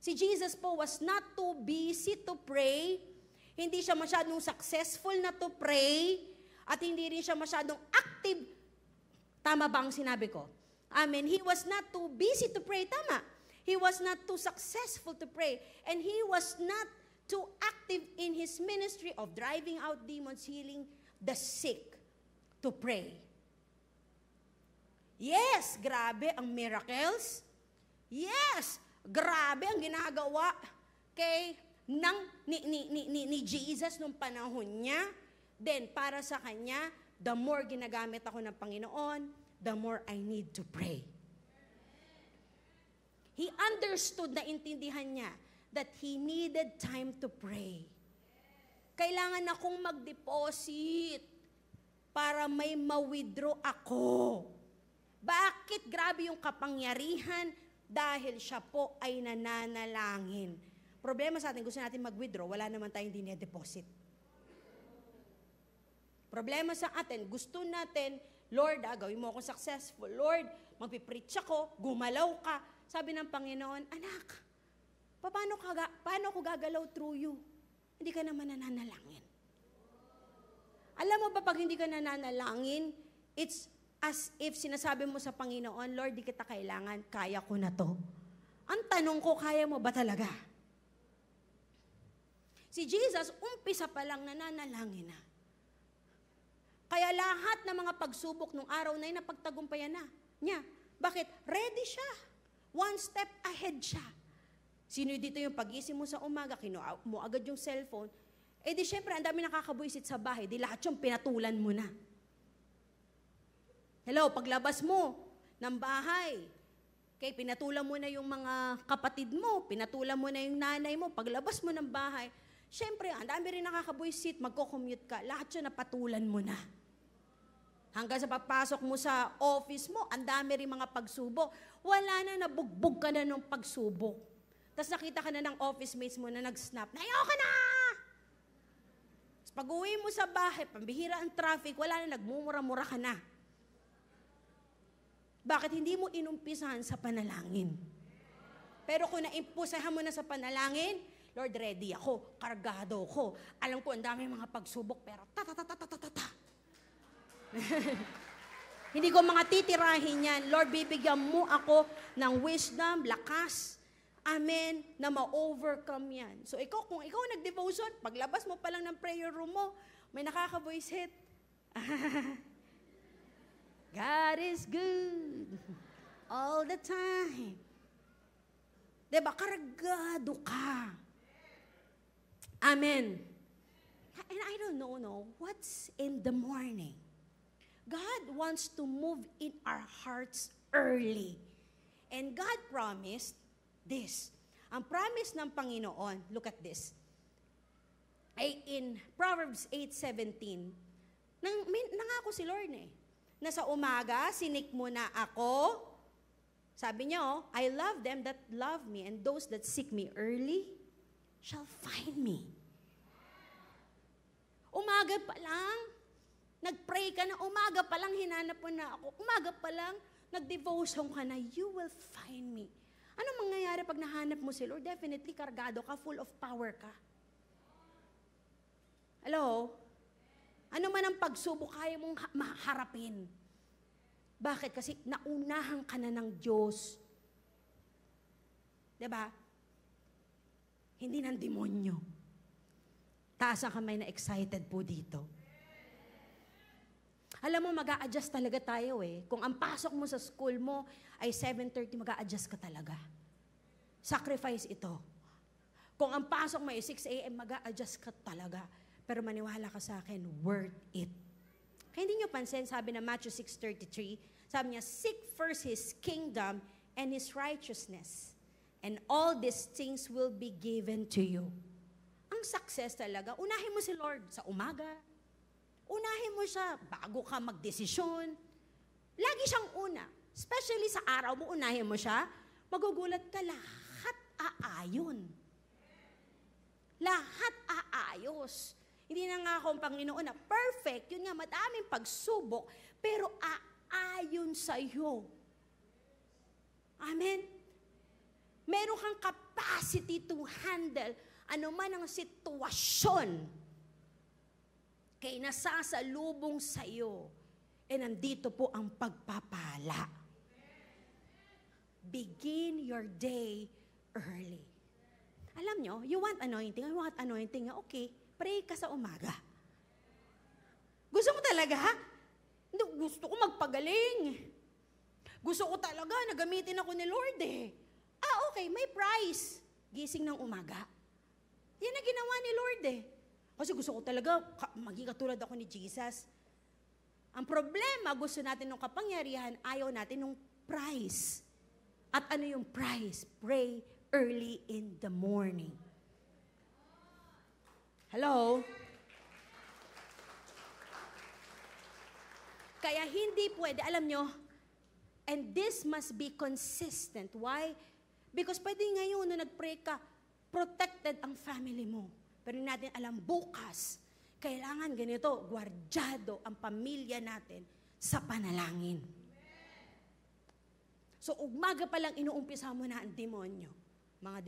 C: Si Jesus po was not too busy to pray. Hindi siya masyadong successful na to pray, at hindi rin siya masyadong active. Tama ba ang sinabi ko? Amen. He was not too busy to pray. Tama. He was not too successful to pray. And he was not too active in his ministry of driving out demons, healing the sick, to pray. Yes, grabe ang miracles. Yes, grabe ang ginagawa ni Jesus nung panahon niya. Then, para sa kanya, the more ginagamit ako ng Panginoon, the more I need to pray. He understood, na intindihan niya, that he needed time to pray. Kailangan akong mag-deposit para may ma-withdraw ako. Bakit? Grabe yung kapangyarihan dahil siya po ay nananalangin. Problema sa atin, gusto natin mag-withdraw, wala naman tayong dine-deposit. Problema sa atin, gusto natin, Lord, gawin mo akong successful. Lord, magpipreach ako, gumalaw ka. Sabi ng Panginoon, anak, paano ko gagalaw through you? Hindi ka naman nananalangin. Alam mo ba, pag hindi ka nananalangin, it's as if sinasabi mo sa Panginoon, Lord, di kita kailangan, kaya ko na to. Ang tanong ko, kaya mo ba talaga? Si Jesus, umpisa pa lang nananalangin na. Kaya lahat ng mga pagsubok nung araw na yun, napagtagumpayan na niya. Bakit? Ready siya. One step ahead siya. Sino dito yung pag-isip mo sa umaga, kinuha mo agad yung cellphone, di syempre, ang dami nakakabuisit sa bahay, di lahat yung pinatulan mo na. Hello, paglabas mo ng bahay, pinatulan mo na yung mga kapatid mo, pinatulan mo na yung nanay mo, paglabas mo ng bahay, syempre, ang dami rin nakakabuisit, magko-commute ka, lahat yun napatulan mo na. Hanggang sa pagpasok mo sa office mo, ang dami rin mga pagsubok. Wala na, nabugbog ka na ng pagsubok. Tapos nakita ka na ng office mates mo na nag-snap, nayaw ka na! Tapos pag-uwi mo sa bahay, pambihira ang traffic, wala na, nagmumura-mura ka na. Bakit hindi mo inumpisahan sa panalangin? Pero kung naimpusahan mo na sa panalangin, Lord, ready ako, kargado ko. Alam ko, ang dami mga pagsubok, pero ta-ta-ta-ta-ta-ta-ta. Hindi ko mga titirahin yan. Lord, bibigyan mo ako ng wisdom, lakas, amen, na ma-overcome yan. So kung ikaw nag-devotion, paglabas mo pa lang ng prayer room mo, may nakaka-voice hit. God is good all the time. Diba? Karagado ka. Amen. And I don't know what's in the morning. God wants to move in our hearts early. And God promised this. Ang promise ng Panginoon, look at this. Ay in Proverbs 8:17, nangako si Lord na sa umaga, sinik mo na ako. Sabi niya, I love them that love me, and those that seek me early shall find me. Umaga pa lang, nag-pray ka na, umaga pa lang hinanap mo na ako, umaga pa lang, nag-devotion ka na, you will find me. Ano mangyayari pag nahanap mo si Lord? Definitely, kargado ka, full of power ka. Hello? Ano man ang pagsubok, kaya mong maharapin. Bakit? Kasi naunahan ka na ng Diyos. Diba? Hindi ng demonyo. Taas ang kamay na excited po dito. Alam mo, mag-a-adjust talaga tayo Kung ang pasok mo sa school mo ay 7:30, mag-a-adjust ka talaga. Sacrifice ito. Kung ang pasok mo ay 6 a.m., mag-a-adjust ka talaga. Pero maniwala ka sa akin, worth it. Kaya hindi nyo pansin, sabi na Matthew 6:33, sabi niya, seek first His kingdom and His righteousness, and all these things will be given to you. Ang success talaga, unahin mo si Lord sa umaga, unahin mo siya bago ka magdesisyon. Lagi siyang una. Especially sa araw mo, unahin mo siya, magugulat ka, lahat aayon. Lahat aayos. Hindi na nga akong Panginoon na perfect. Yun nga, madaming pagsubok, pero aayon sa'yo. Amen? Meron kang capacity to handle ano man ang sitwasyon, kay nasasalubong sa'yo, nandito po ang pagpapala. Begin your day early. Alam nyo, you want anointing, okay, pray ka sa umaga. Gusto mo talaga? Gusto ko magpagaling. Gusto ko talaga na gamitin ako ni Lord eh. Okay, may price. Gising ng umaga. Yan ang ginawa ni Lord eh. Kasi gusto ko talaga maging katulad ako ni Jesus. Ang problema, gusto natin ng kapangyarihan, ayaw natin ng price. At ano yung price? Pray early in the morning. Hello? Kaya hindi pwede, alam nyo, and this must be consistent. Why? Because pwede ngayon na nag-pray ka, protected ang family mo. Pero hindi natin alam, bukas, kailangan ganito, gwardyado ang pamilya natin sa panalangin. So, umaga pa lang inuumpisa mo na ang demonyo. Mga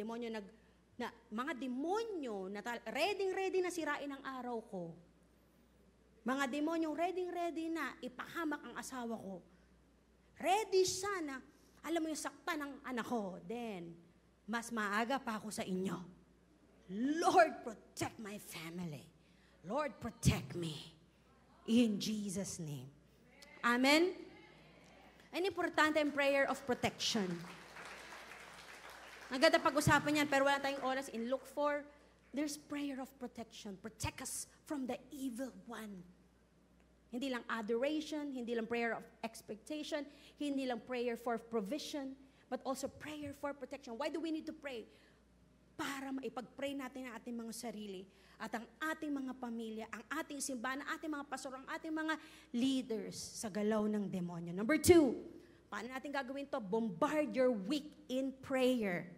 C: demonyo na ready na sirain ang araw ko. Mga demonyong ready na ipahamak ang asawa ko. Ready siya na, alam mo yung sakta ng anak ko. Then, mas maaga pa ako sa inyo. Lord, protect my family. Lord, protect me. In Jesus' name. Amen? An importante ang prayer of protection. Agad na pag-usapan yan, pero wala tayong oras. In Luke 4, there's prayer of protection. Protect us from the evil one. Hindi lang adoration, hindi lang prayer of expectation, hindi lang prayer for provision, but also prayer for protection. Why do we need to pray? Para maipag-pray natin ang ating mga sarili at ang ating mga pamilya, ang ating simbahan, ang ating mga pastor, ang ating mga leaders sa galaw ng demonyo. Number 2, paano natin gagawin to? Bombard your week in prayer.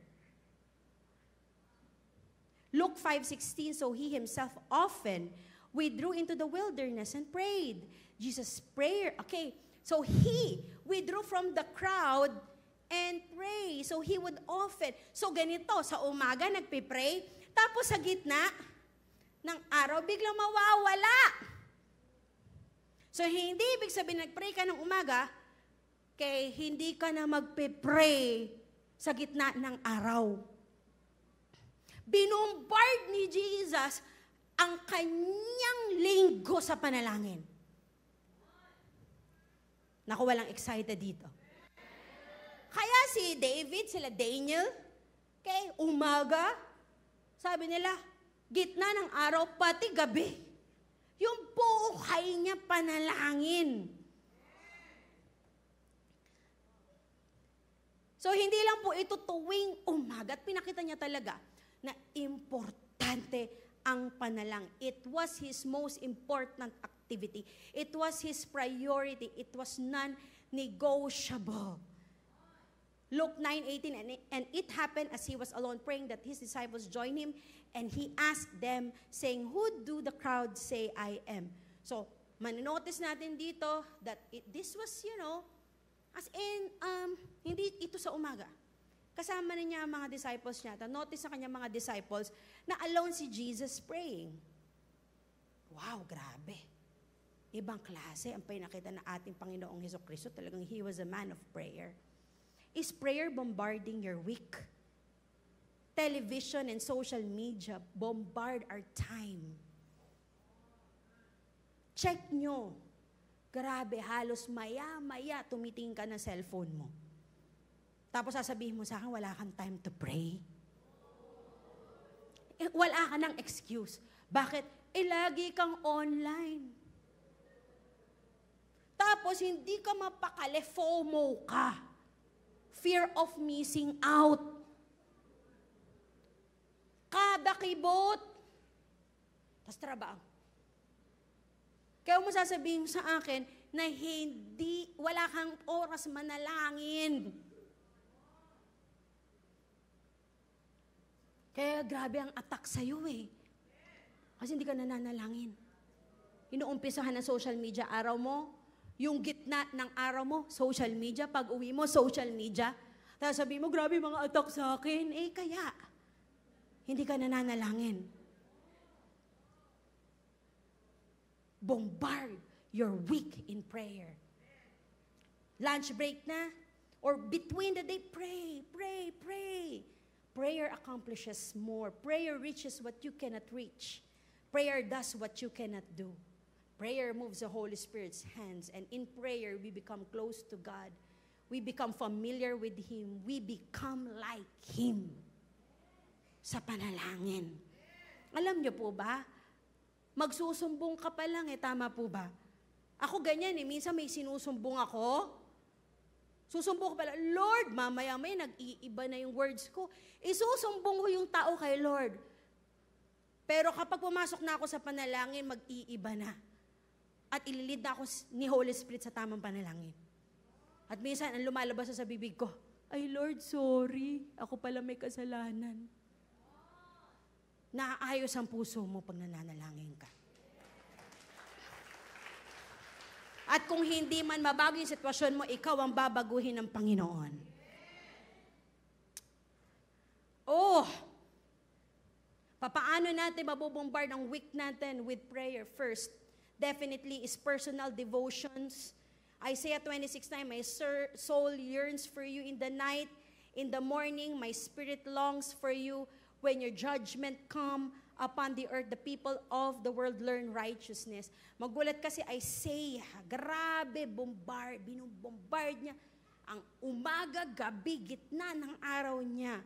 C: Luke 5:16, so he himself often withdrew into the wilderness and prayed. Jesus' prayer, okay, so he withdrew from the crowd and pray. So he would often, so ganito, sa umaga nagpipray, tapos sa gitna ng araw, biglang mawawala. So hindi ibig sabihin nagpray ka ng umaga, kay hindi ka na magpipray sa gitna ng araw. Binombard ni Jesus ang kanyang linggo sa panalangin. Naku, walang excited dito. Kaya si David, sila Daniel, okay, umaga, sabi nila, gitna ng araw, pati gabi. Yung buhay niya panalangin. So, hindi lang po ito tuwing umaga. At pinakita niya talaga na importante ang panalangin. It was his most important activity. It was his priority. It was non-negotiable. Luke 9:18, and it happened as he was alone praying that his disciples joined him, and he asked them, saying, "Who do the crowd say I am?" So, maninotice natin dito that this was, as in, hindi ito sa umaga. Kasama na niya ang mga disciples niya. Notice sa kanya mga disciples na alone si Jesus praying. Wow, grabe. Ibang klase ang pinakita na ating Panginoong Hesukristo. Talagang he was a man of prayer. Is prayer bombarding your week? Television and social media bombard our time. Check nyo. Grabe, halos maya-maya tumitingin ka ng cellphone mo. Tapos sasabihin mo sa akin, wala kang time to pray. Wala ka ng excuse. Bakit? Lagi kang online. Tapos hindi ka mapakali, FOMO ka. Fear of missing out. Kada kibot. Tapos trabaho. Kaya mo sasabihin sa akin na wala kang oras manalangin. Kaya grabe ang attack sa'yo eh. Kasi hindi ka nananalangin. Inuumpisahan ng social media araw mo, yung gitna ng araw mo, social media, pag uwi mo, social media. Tapos sabihin mo, grabe mga attack sa akin. Kaya. hindi ka nananalangin. Bombard your week in prayer. Lunch break na, or between the day, pray, pray, pray. Prayer accomplishes more. Prayer reaches what you cannot reach. Prayer does what you cannot do. Prayer moves the Holy Spirit's hands, and in prayer, we become close to God. We become familiar with Him. We become like Him sa panalangin. Alam niyo po ba, magsusumbong ka pa lang tama po ba? Ako ganyan minsan may sinusumbong ako. Susumbong ko pala, Lord, mamaya may nag-iiba na yung words ko. Isusumbong ko yung tao kay Lord. Pero kapag pumasok na ako sa panalangin, mag-iiba na. At ililid na ako ni Holy Spirit sa tamang panalangin. At minsan, ang lumalabas sa bibig ko, ay Lord, sorry. Ako pala may kasalanan. Naaayos ang puso mo pag nananalangin ka. At kung hindi man mabago yung sitwasyon mo, ikaw ang babaguhin ng Panginoon. Oh! Papaano natin mabubombard ang week natin with prayer? First, definitely is personal devotions. Isaiah 26:9, my soul yearns for you in the night. In the morning, my spirit longs for you. When your judgment come upon the earth, the people of the world learn righteousness. Magulat kasi Isaiah, grabe, binubombard niya ang umaga, gabi, gitna ng araw niya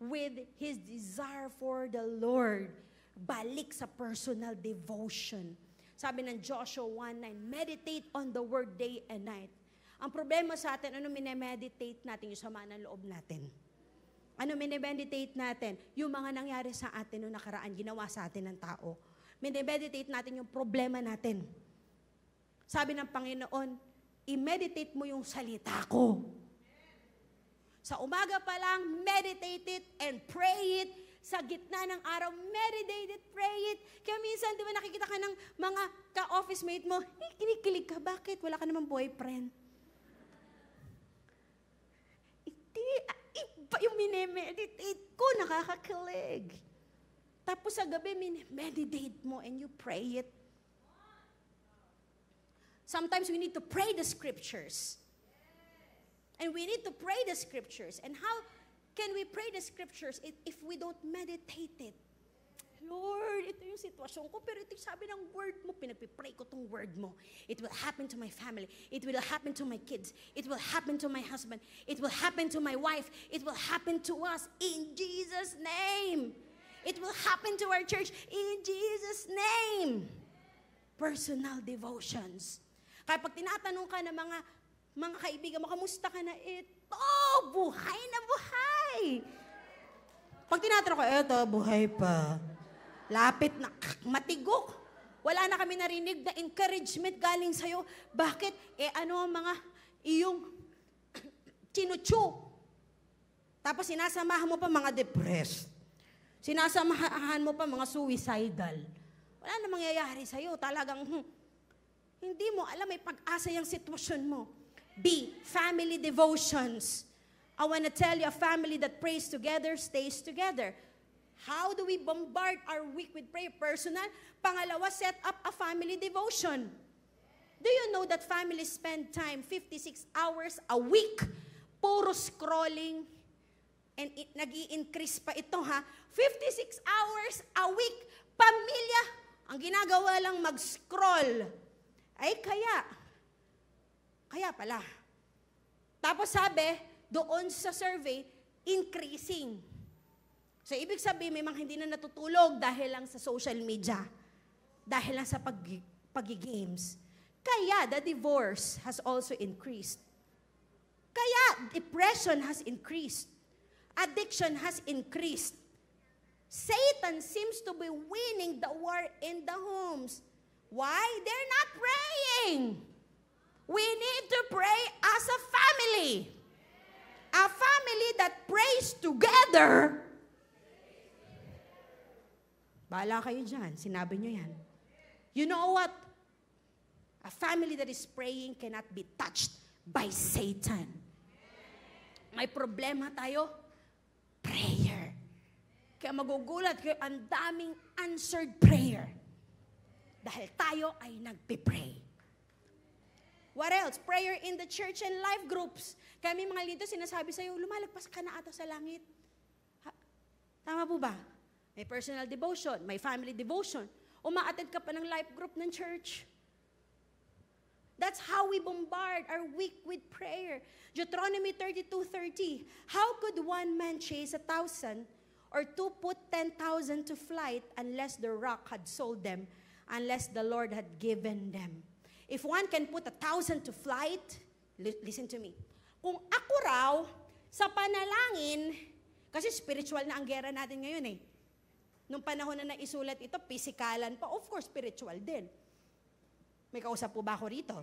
C: with his desire for the Lord. Balik sa personal devotion. Sabi ng Joshua 1:9, meditate on the word day and night. Ang problema sa atin, ano minemeditate natin? Yung sama ng loob natin. Ano minemeditate natin? Yung mga nangyari sa atin noong nakaraan, ginawa sa atin ng tao. Minemeditate natin yung problema natin. Sabi ng Panginoon, i-meditate mo yung salita ko. Sa umaga pa lang, meditate it and pray it. Sa gitna ng araw, meditate it, pray it. Kaya minsan, di ba nakikita ka ng mga ka-office mate mo, kinikilig ka, bakit? Wala ka namang boyfriend. Iba yung minemeditate ko, nakakakilig. Tapos sa gabi, meditate mo and you pray it. Sometimes we need to pray the scriptures. And we need to pray the scriptures. And how can we pray the scriptures if we don't meditate it? Lord, ito yung sitwasyon ko, pero ito yung sabi ng word mo, pinagpipray ko tong word mo. It will happen to my family. It will happen to my kids. It will happen to my husband. It will happen to my wife. It will happen to us in Jesus' name. It will happen to our church in Jesus' name. Personal devotions. Kaya pag tinatanong ka ng mga kaibigan mo, kamusta ka na? Ito, buhay na buhay. Pag tinatanong ko, eto, buhay pa. Lapit na, matigok. Wala na kami narinig na encouragement galing sa'yo. Bakit? Ano ang mga iyong chinuchu? Tapos sinasamahan mo pa mga depressed. Sinasamahan mo pa mga suicidal. Wala na mangyayari sa'yo. Talagang, hindi mo alam, may pag-asa yung sitwasyon mo. B, family devotions. I want to tell you, a family that prays together stays together. How do we bombard our week with prayer? Personal. Pangalawa, set up a family devotion. Do you know that families spend time 56 hours a week puro scrolling? And nag-i-increase pa ito 56 hours a week. Pamilya, ang ginagawa lang mag-scroll. Ay kaya pala. Tapos sabi, doon sa survey, increasing. So, ibig sabihin, may mga hindi na natutulog dahil lang sa social media. Dahil lang sa pag-games. Kaya, the divorce has also increased. Kaya, depression has increased. Addiction has increased. Satan seems to be winning the war in the homes. Why? They're not praying. We need to pray as a family. A family that prays together. Bahala kayo dyan. Sinabi nyo yan. You know what? A family that is praying cannot be touched by Satan. May problema tayo? Prayer. Kaya magugulat kayo, ang daming answered prayer. Dahil tayo ay nagpipray. What else? Prayer in the church and life groups. Kaya may mga lito sinasabi sa'yo, lumalagpas ka na ata sa langit. Tama po ba? May personal devotion, may family devotion. Uma-attend ka pa ng life group ng church. That's how we bombard our week with prayer. Deuteronomy 32:30. How could one man chase 1,000 or two put 10,000 to flight unless the rock had sold them, unless the Lord had given them? If one can put 1,000 to flight, listen to me. Kung ako raw, sa panalangin, kasi spiritual na ang gera natin ngayon eh. Nung panahon na naisulat ito, pisikalan pa, of course, spiritual din. May kausap po ba ako rito?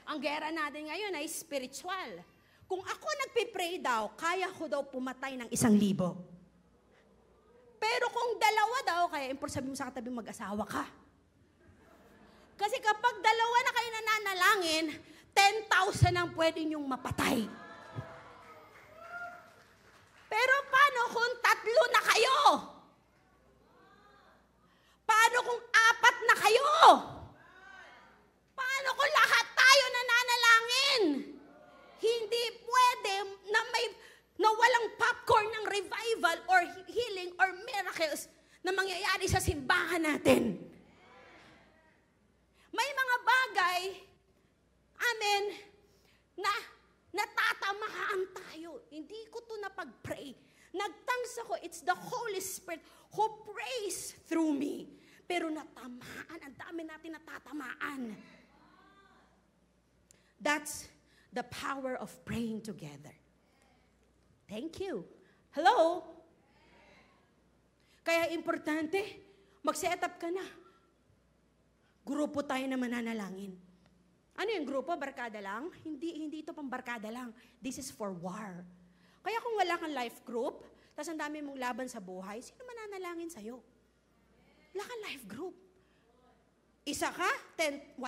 C: Ang gera natin ngayon ay spiritual. Kung ako nagpipray daw, kaya ko daw pumatay ng 1,000. Pero kung 2 daw, kaya sabi mo sa katabi, mag-asawa ka. Kasi kapag 2 na kayo nananalangin, 10,000 ang pwede niyong mapatay. Pero paano kung 3 na kayo? Paano kung 4 na kayo? Paano kung lahat tayo nananalangin? Hindi pwede na walang popcorn ng revival or healing or miracles na mangyayari sa simbahan natin. May mga bagay, amen, na natatamaan tayo. Hindi ko to napag-pray. Nagtangs ako, it's the Holy Spirit who prays through me. Pero natamaan, ang dami natin natatamaan. That's the power of praying together. Thank you. Hello? Kaya importante, mag-set up ka na. Grupo tayo na mananalangin. Ano yung grupo? Barkada lang? Hindi ito pang barkada lang. This is for war. Kaya kung wala kang life group, tapos ang dami mong laban sa buhay, sino mananalangin sa'yo? Wala kang life group. Isa ka? 1,000?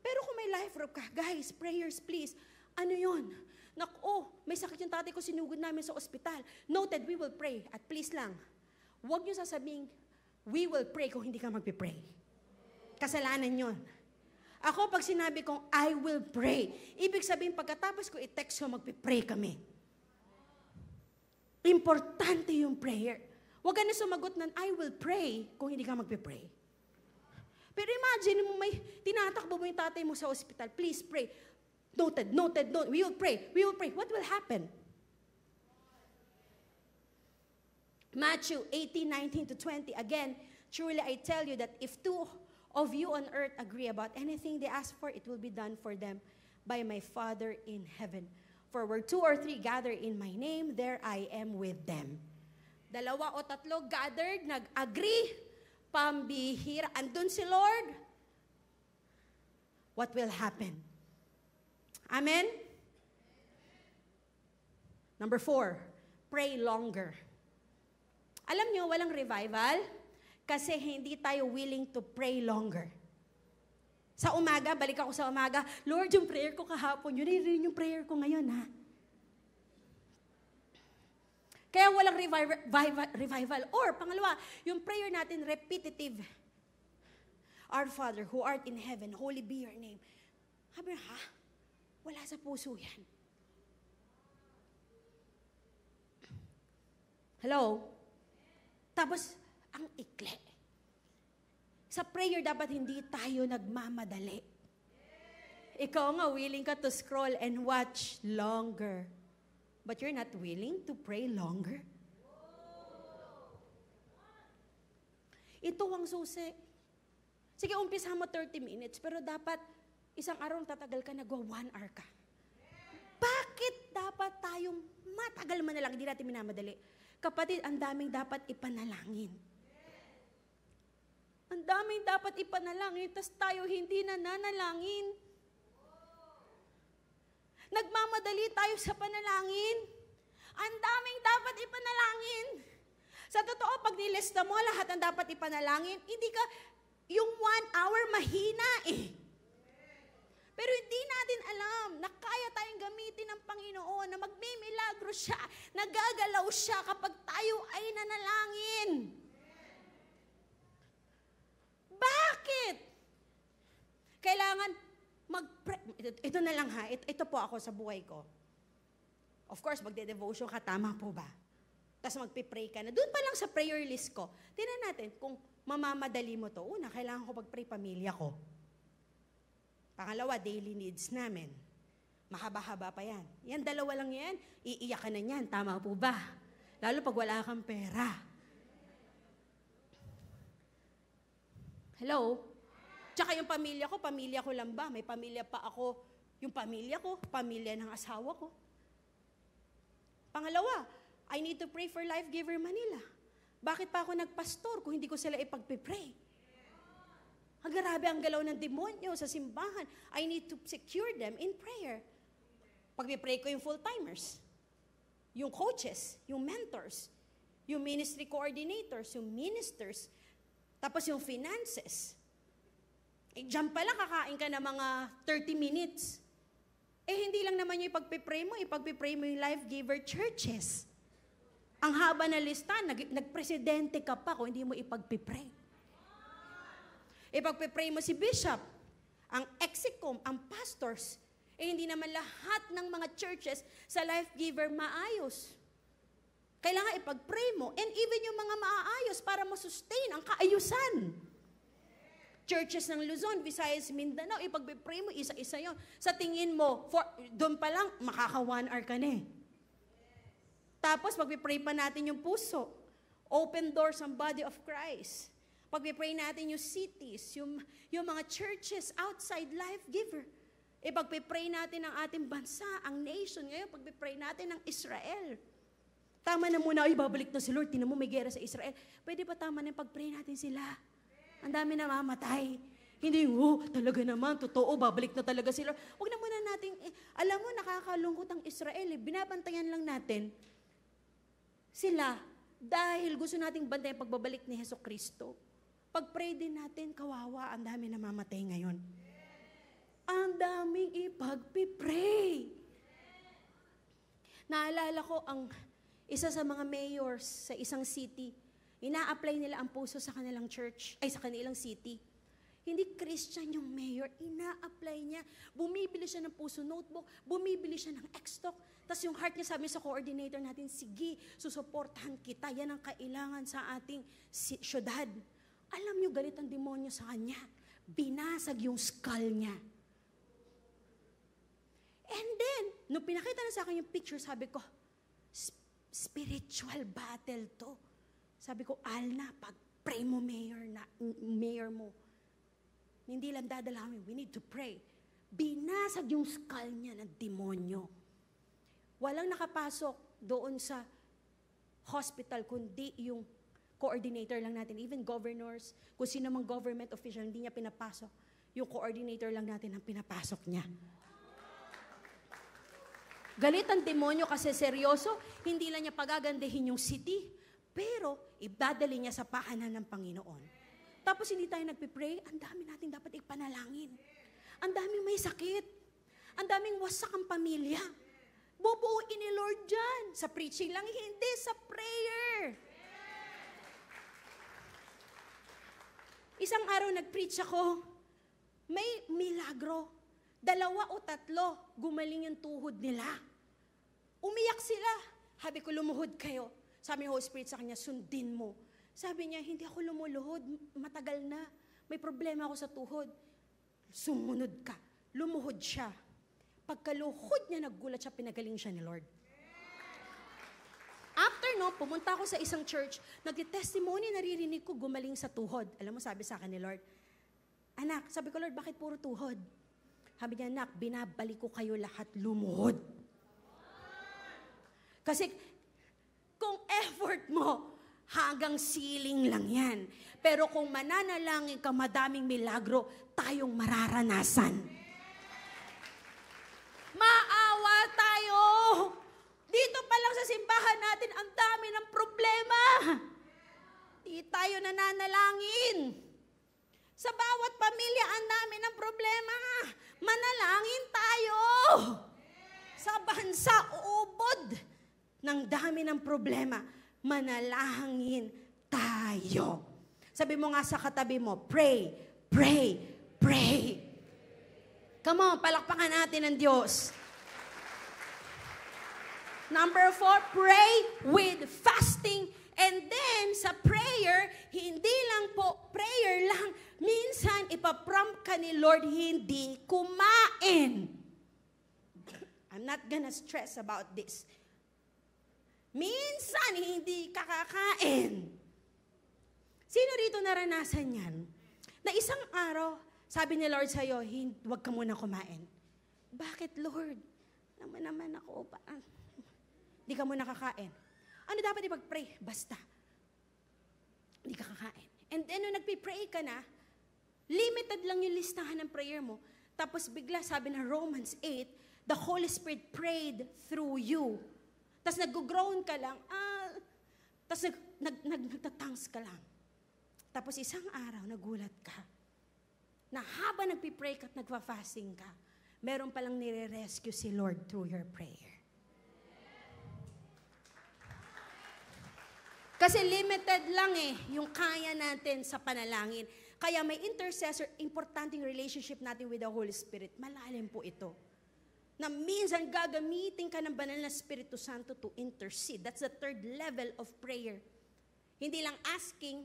C: Pero kung may life group ka, guys, prayers please. Ano yun? May sakit yung tatay ko, sinugod namin sa ospital. Noted, we will pray. At please lang, huwag nyo sasabing, we will pray kung hindi ka magpipray. Kasalanan yun. Ako, pag sinabi kong, I will pray, ibig sabihin, pagkatapos ko i-text ko, magpipray kami. Importante yung prayer. Huwag ka na sumagot ng, I will pray, kung hindi ka magpipray. Pero imagine mo, may tinatakbo mo yung tatay mo sa ospital, please pray. Noted, we will pray. What will happen? Matthew 18:19-20. Again, truly I tell you that if 2 of you on earth agree about anything they ask for, it will be done for them by my Father in heaven. For where 2 or 3 gather in my name, there I am with them. 2 o 3 gathered, nag-agree, pambihira, andun si Lord. What will happen? Amen? Number 4, pray longer. Alam nyo, walang revival kasi hindi tayo willing to pray longer. Sa umaga, balik ako sa umaga, Lord, yung prayer ko kahapon, yun rin yung prayer ko ngayon, ha? Kaya walang revival. Or, pangalawa, yung prayer natin, repetitive. Our Father, who art in heaven, holy be your name. Sabi na, ha? Wala sa puso yan. Hello? Tapos, ang ikli. Sa prayer, dapat hindi tayo nagmamadali. Ikaw nga, willing ka to scroll and watch longer. But you're not willing to pray longer? Ito ang susi. Sige, umpisa mo 30 minutes, pero dapat isang araw tatagal ka, nagwa 1 hour ka. Bakit dapat tayong matagal man na lang, hindi natin minamadali? Kapatid, ang daming dapat ipanalangin. Ang daming dapat ipanalangin, tas tayo hindi nananalangin. Nagmamadali tayo sa panalangin. Ang daming dapat ipanalangin. Sa totoo, pag nilista mo lahat ng dapat ipanalangin, hindi ka, yung 1 hour mahina eh. Pero hindi natin alam na kaya tayong gamitin ng Panginoon, na magmimilagro siya, Nagagalaw siya kapag tayo ay nanalangin. Bakit? Kailangan mag-pray. Ito na lang ha, ito po ako sa buhay ko. Of course, magde-devotion ka, tama po ba? Tapos magpipray ka na. Doon pa lang sa prayer list ko, tingnan natin kung mamamadali mo to. Una, kailangan ko pag-pray pamilya ko. Pangalawa, daily needs namin. Mahaba-haba pa yan. Yan, dalawa lang yan. Iiyak ka na yan. Tama po ba? Lalo pag wala kang pera. Hello? Tsaka yung pamilya ko lang ba? May pamilya pa ako. Yung pamilya ko, pamilya ng asawa ko. Pangalawa, I need to pray for Life Giver Manila. Bakit pa ako nagpastor kung hindi ko sila ipagpipray? Ang grabe ang galaw ng demonyo sa simbahan. I need to secure them in prayer. Pagpipray ko yung full-timers, yung coaches, yung mentors, yung ministry coordinators, yung ministers, tapos yung finances. Diyan pala kakain ka ng mga 30 minutes. Hindi lang naman yung ipagpipray mo yung Life Giver churches. Ang haba na lista, nagpresidente ka pa kung hindi mo ipagpipray. Ipagpipray mo si bishop, ang execom, ang pastors. Hindi naman lahat ng mga churches sa Life Giver maayos. Kailangan ipagpray mo. And even yung mga maayos para ma-sustain ang kaayusan. Churches ng Luzon, Visayas, Mindanao, ipagpipray mo, isa-isa yon. Sa tingin mo, doon pa lang, makaka 1 hour ka na eh. Tapos, pagpipray pa natin yung puso. Open doors ang body of Christ. Pagpipray natin yung cities, yung mga churches outside Life Giver. Pagpipray natin ang ating bansa, ang nation. Ngayon, pagpipray natin ang Israel. Tama na muna, babalik na si Lord. Tinan mo, may gera sa Israel. Pwede ba tama na yung pagpray natin sila? Ang dami na mamatay. Hindi yung, talaga naman, totoo, babalik na talaga si Lord. Huwag na muna natin, alam mo, nakakalungkot ang Israel. Binabantayan lang natin sila dahil gusto nating bantayan pagbabalik ni Jesucristo. Pag-pray din natin, kawawa, ang dami na mamatay ngayon. Ang daming ipagpipray. Naalala ko ang isa sa mga mayors sa isang city, ina-apply nila ang puso sa kanilang church, sa kanilang city. Hindi Christian yung mayor, ina-apply niya. Bumibili siya ng puso notebook, bumibili siya ng X-Stock. Tapos yung heart niya sabi sa coordinator natin, sige, susuportahan kita. Yan ang kailangan sa ating syudad. Alam niyo, galit ang demonyo sa kanya. Binasag yung skull niya. And then, nung pinakita na sa akin yung picture, sabi ko, spiritual battle to. Sabi ko, Alna, pag-pray mo, mayor mo. Hindi lang dadalawin, we need to pray. Binasag yung skull niya ng demonyo. Walang nakapasok doon sa hospital, kundi yung coordinator lang natin. Even governors, kung sino mang government official, hindi niya pinapasok. Yung coordinator lang natin ang pinapasok niya. Galit ang demonyo kasi seryoso, hindi lang niya pagagandahin yung city, pero ibadali niya sa pahanan ng Panginoon. Tapos hindi tayo nagpipray, ang dami natin dapat ipanalangin. Ang daming may sakit. Ang daming wasak ang pamilya. Bubuuin ni Lord dyan. Sa preaching lang, hindi sa prayer. Isang araw nag-preach ako, may milagro. 2 o 3, gumaling yung tuhod nila. Umiyak sila. Sabi ko, lumuhod kayo. Sabi ng Holy Spirit sa kanya, sundin mo. Sabi niya, hindi ako lumuluhod. Matagal na. May problema ako sa tuhod. Sumunod ka. Lumuhod siya. Pagkaluhod niya, naggulat siya, pinagaling siya ni Lord. After no, pumunta ako sa isang church, nag-testimony, naririnig ko, gumaling sa tuhod. Alam mo, sabi sa akin ni Lord, anak, sabi ko, Lord, bakit puro tuhod? Sabi niya, anak, binabalik ko kayo lahat lumuhod. Kasi kung effort mo, hanggang ceiling lang yan. Pero kung mananalangin ka, madaming milagro, tayong mararanasan. Maawa tayo. Dito pa lang sa simbahan natin, ang dami ng problema. Di tayo nananalangin. Sa bawat pamilya, ang dami ng problema. Manalangin tayo. Sa bansa, uubod ng dami ng problema, manalangin tayo. Sabi mo nga sa katabi mo, pray, pray, pray. Come on, palakpakan natin ang Diyos. Number 4, pray with fasting. And then, sa prayer, hindi lang po, prayer lang, minsan ipaprompt ka ni Lord, hindi kumain. I'm not gonna stress about this. Minsan, hindi kakakain. Sino rito naranasan yan? Na isang araw, sabi ni Lord sa'yo, huwag ka muna kumain. Bakit, Lord? Naman ako, hindi ka muna kakain. Ano dapat ipag-pray? Basta. Hindi ka kakain. And then, nung nagpipray ka na, limited lang yung listahan ng prayer mo. Tapos bigla, sabi na Romans 8, the Holy Spirit prayed through you. Tapos nag-groan ka lang, tapos nagtatangs ka lang. Tapos isang araw, nagulat ka, na habang nagpipray ka at nagpa-fasting ka, meron palang nire-rescue si Lord through your prayer. Kasi limited lang yung kaya natin sa panalangin. Kaya may intercessor, importanteng relationship natin with the Holy Spirit. Malalim po ito. Na minsan gagamitin ka ng banal na Espiritu Santo to intercede. That's the third level of prayer. Hindi lang asking.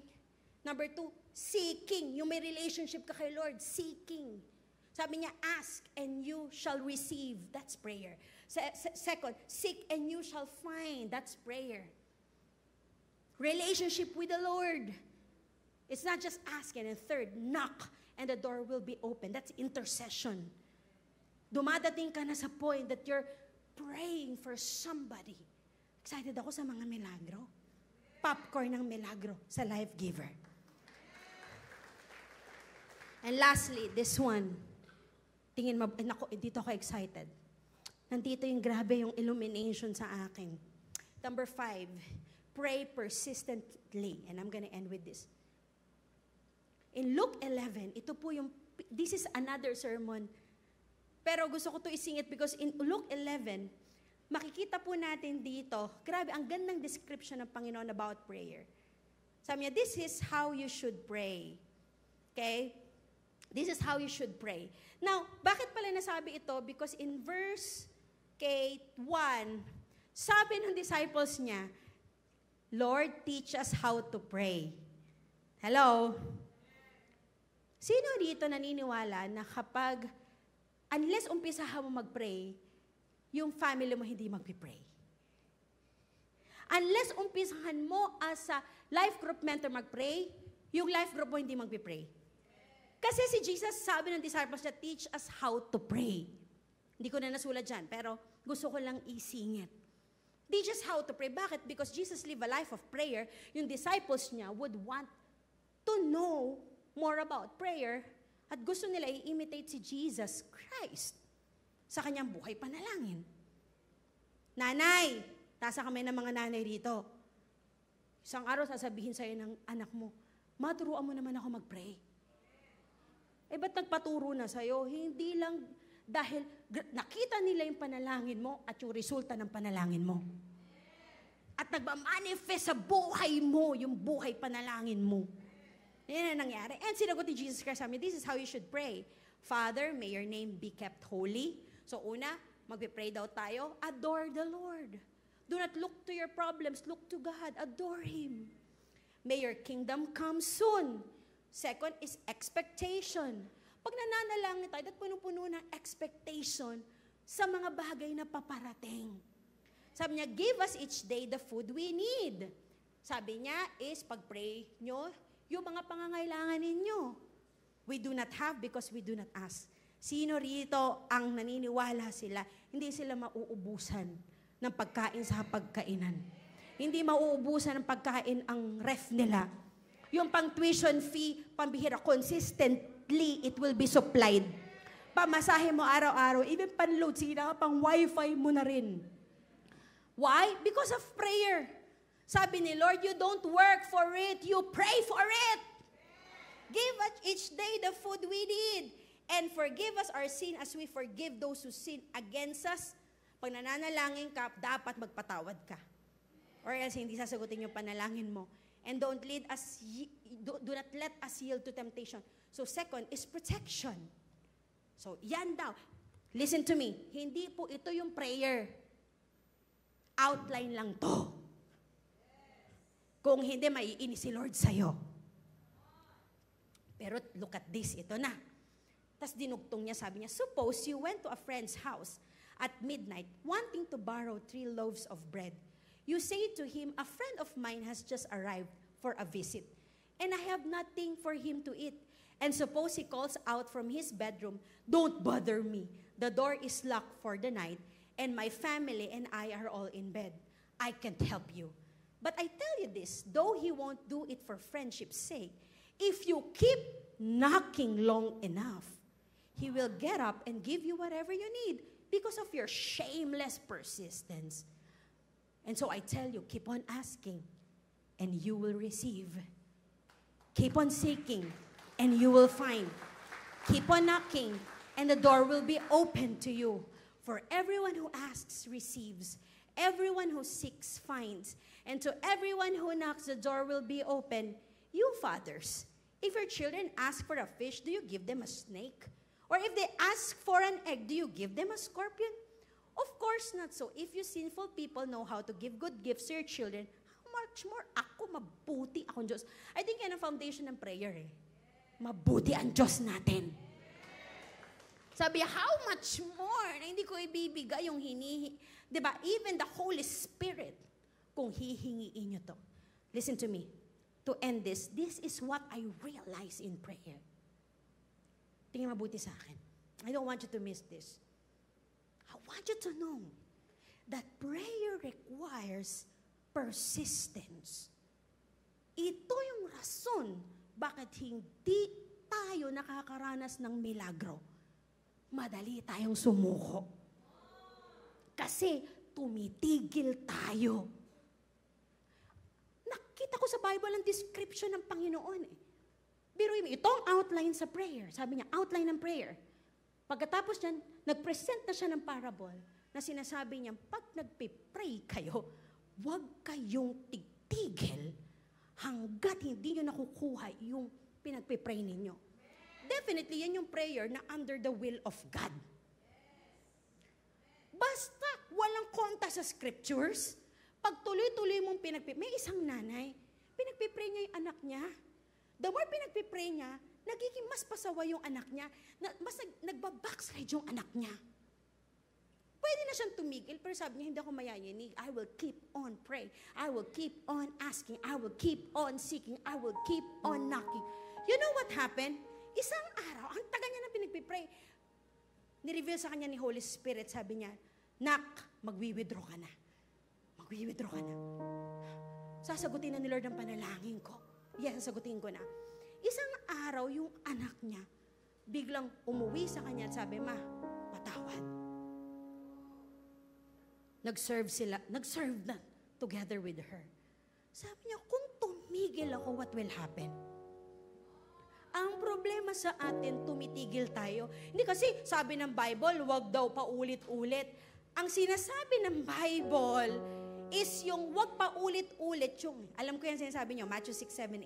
C: Number 2, seeking. Yung may relationship ka kay Lord, seeking. Sabi niya, ask and you shall receive. That's prayer. Second, seek and you shall find. That's prayer. Relationship with the Lord. It's not just asking. And third, knock and the door will be open. That's intercession. Dumadating ka na sa point that you're praying for somebody. Excited ako sa mga milagro. Popcorn ng milagro sa Life Giver. And lastly, this one. Tingin mo, nako, dito ako excited. Nandito yung grabe yung illumination sa akin. Number 5, pray persistently. And I'm gonna end with this. In Luke 11, ito po yung, this is another sermon. Pero gusto ko to isingit because in Luke 11, makikita po natin dito, grabe, ang gandang description ng Panginoon about prayer. Sabi niya, this is how you should pray. Okay? This is how you should pray. Now, bakit pala nasabi ito? Because in verse 1, sabi ng disciples niya, Lord, teach us how to pray. Hello? Sino dito naniniwala na kapag, unless umpisahan mo mag-pray, yung family mo hindi mag-pray? Unless umpisahan mo as a life group mentor mag-pray, yung life group mo hindi mag-pray. Kasi si Jesus sabi ng disciples niya, teach us how to pray. Hindi ko na nasulat dyan, pero gusto ko lang isingit. Teach us how to pray. Bakit? Because Jesus lived a life of prayer. Yung disciples niya would want to know more about prayer at gusto nila i-imitate si Jesus Christ sa kanyang buhay panalangin. Nanay, tasa kami ng mga nanay rito. Isang araw sasabihin sa'yo ng anak mo, maturuan mo naman ako mag-pray. Eh, ba't nagpaturo na sa'yo? Hindi lang dahil nakita nila yung panalangin mo at yung resulta ng panalangin mo. At nagmamanifest sa buhay mo, yung buhay panalangin mo. Yan ang nangyari. And sinagot ni Jesus Christ sa amin, this is how you should pray. Father, may your name be kept holy. So una, magpipray daw tayo, adore the Lord. Do not look to your problems, look to God, adore Him. May your kingdom come soon. Second is expectation. Pag nananalangin tayo, at puno-puno ng expectation sa mga bagay na paparating. Sabi niya, give us each day the food we need. Sabi niya is, pag-pray nyo, yung mga pangangailangan ninyo. We do not have because we do not ask. Sino rito ang naniniwala sila, hindi sila mauubusan ng pagkain sa pagkainan. Hindi mauubusan ng pagkain ang ref nila. Yung pang tuition fee, pambihira, consistently, it will be supplied. Pamasahe mo araw-araw, even pan-load, sige na pang wifi mo na rin. Why? Because of prayer. Sabi ni Lord, you don't work for it, you pray for it. Give us each day the food we need. And forgive us our sin as we forgive those who sin against us. Pag nananalangin ka, dapat magpatawad ka. or else hindi sasagutin yung panalangin mo. And do not let us yield to temptation. So second is protection. So yan daw. Listen to me. Hindi po ito yung prayer. Outline lang to. Kung hindi, maiinis si Lord sa'yo. Pero look at this. Ito na. Tapos dinugtong niya, sabi niya, suppose you went to a friend's house at midnight wanting to borrow 3 loaves of bread. You say to him, a friend of mine has just arrived for a visit, and I have nothing for him to eat. And suppose he calls out from his bedroom, don't bother me. The door is locked for the night, and my family and I are all in bed. I can't help you. But I tell you this, though he won't do it for friendship's sake, if you keep knocking long enough, he will get up and give you whatever you need because of your shameless persistence. And so I tell you, keep on asking, and you will receive. Keep on seeking, and you will find. Keep on knocking, and the door will be open to you. For everyone who asks receives. Everyone who seeks finds. And to everyone who knocks, the door will be open. You fathers, if your children ask for a fish, do you give them a snake? Or if they ask for an egg, do you give them a scorpion? Of course not so. If you sinful people know how to give good gifts to your children, how much more ako, mabuti akong Diyos. I think yan ang foundation ng prayer eh. Mabuti ang Diyos natin. Sabi, how much more na hindi ko ibibigay yung diba? Even the Holy Spirit, kung hihingiin nyo to. Listen to me. To end this is what I realize in prayer. Tingin mabuti sa akin. I don't want you to miss this. I want you to know that prayer requires persistence. Ito yung rason bakit hindi tayo nakakaranas ng milagro. Madali tayong sumuko. Kasi tumitigil tayo. Nakita ko sa Bible ang description ng Panginoon eh. Biruin mo, itong outline sa prayer. Sabi niya, outline ng prayer. Pagkatapos niyan, nag-present na siya ng parable na sinasabi niya, pag nagpipray kayo, huwag kayong titigil hanggat hindi nyo nakukuha yung pinagpipray ninyo. Definitely, yan yung prayer na under the will of God. Basta walang konta sa scriptures, pag tuloy-tuloy mong may isang nanay, pinagpipray niya yung anak niya. The more pinagpipray niya, nagiging mas pasawa yung anak niya, mas nagbabackslide yung anak niya. Pwede na siyang tumigil, pero sabi niya, hindi ako mayayanig. I will keep on praying. I will keep on asking. I will keep on seeking. I will keep on knocking. You know what happened? Isang araw, ang taga niya na pinagpipray. Nireveal sa kanya ni Holy Spirit, sabi niya, Nak, magwi-withdraw ka na. Magwi-withdraw ka na. Sasagutin na ni Lord ang panalangin ko. Yes, sasagutin ko na. Isang araw, yung anak niya, biglang umuwi sa kanya at sabi, Ma, patawad. Nag-serve na together with her. Sabi niya, kung tumigil ako, what will happen? Ang problema sa atin, tumitigil tayo. Hindi kasi sabi ng Bible, wag daw paulit-ulit. Ang sinasabi ng Bible is yung wag paulit-ulit yung, alam ko yan sinasabi niyo, Matthew 6, 7,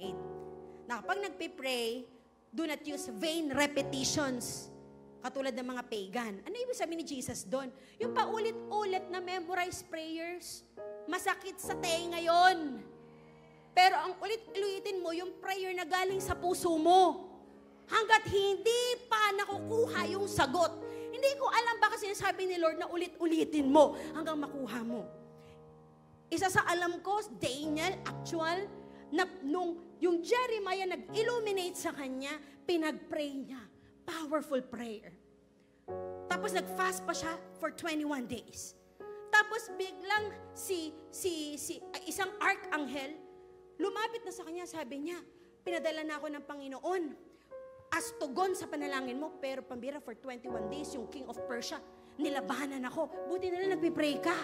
C: 8. Na kapag nagpipray, do not use vain repetitions. Katulad ng mga pagan. Ano ibig sabihin ni Jesus doon? Yung paulit-ulit na memorized prayers, masakit sa tenga ngayon. Pero ang ulit-ulitin mo, yung prayer na galing sa puso mo. Hanggat hindi pa nakukuha yung sagot. Hindi ko alam ba kasi sinasabi ni Lord na ulit-ulitin mo hanggang makuha mo. Isa sa alam ko, Daniel, actual, na nung yung Jeremiah nag-illuminate sa kanya, pinag-pray niya. Powerful prayer. Tapos nag-fast pa siya for 21 days. Tapos biglang isang archangel, lumapit na sa kanya, sabi niya, pinadala na ako ng Panginoon as tugon sa panalangin mo, pero pambira for 21 days, yung King of Persia, nilabanan ako. Buti na lang nagpipray ka.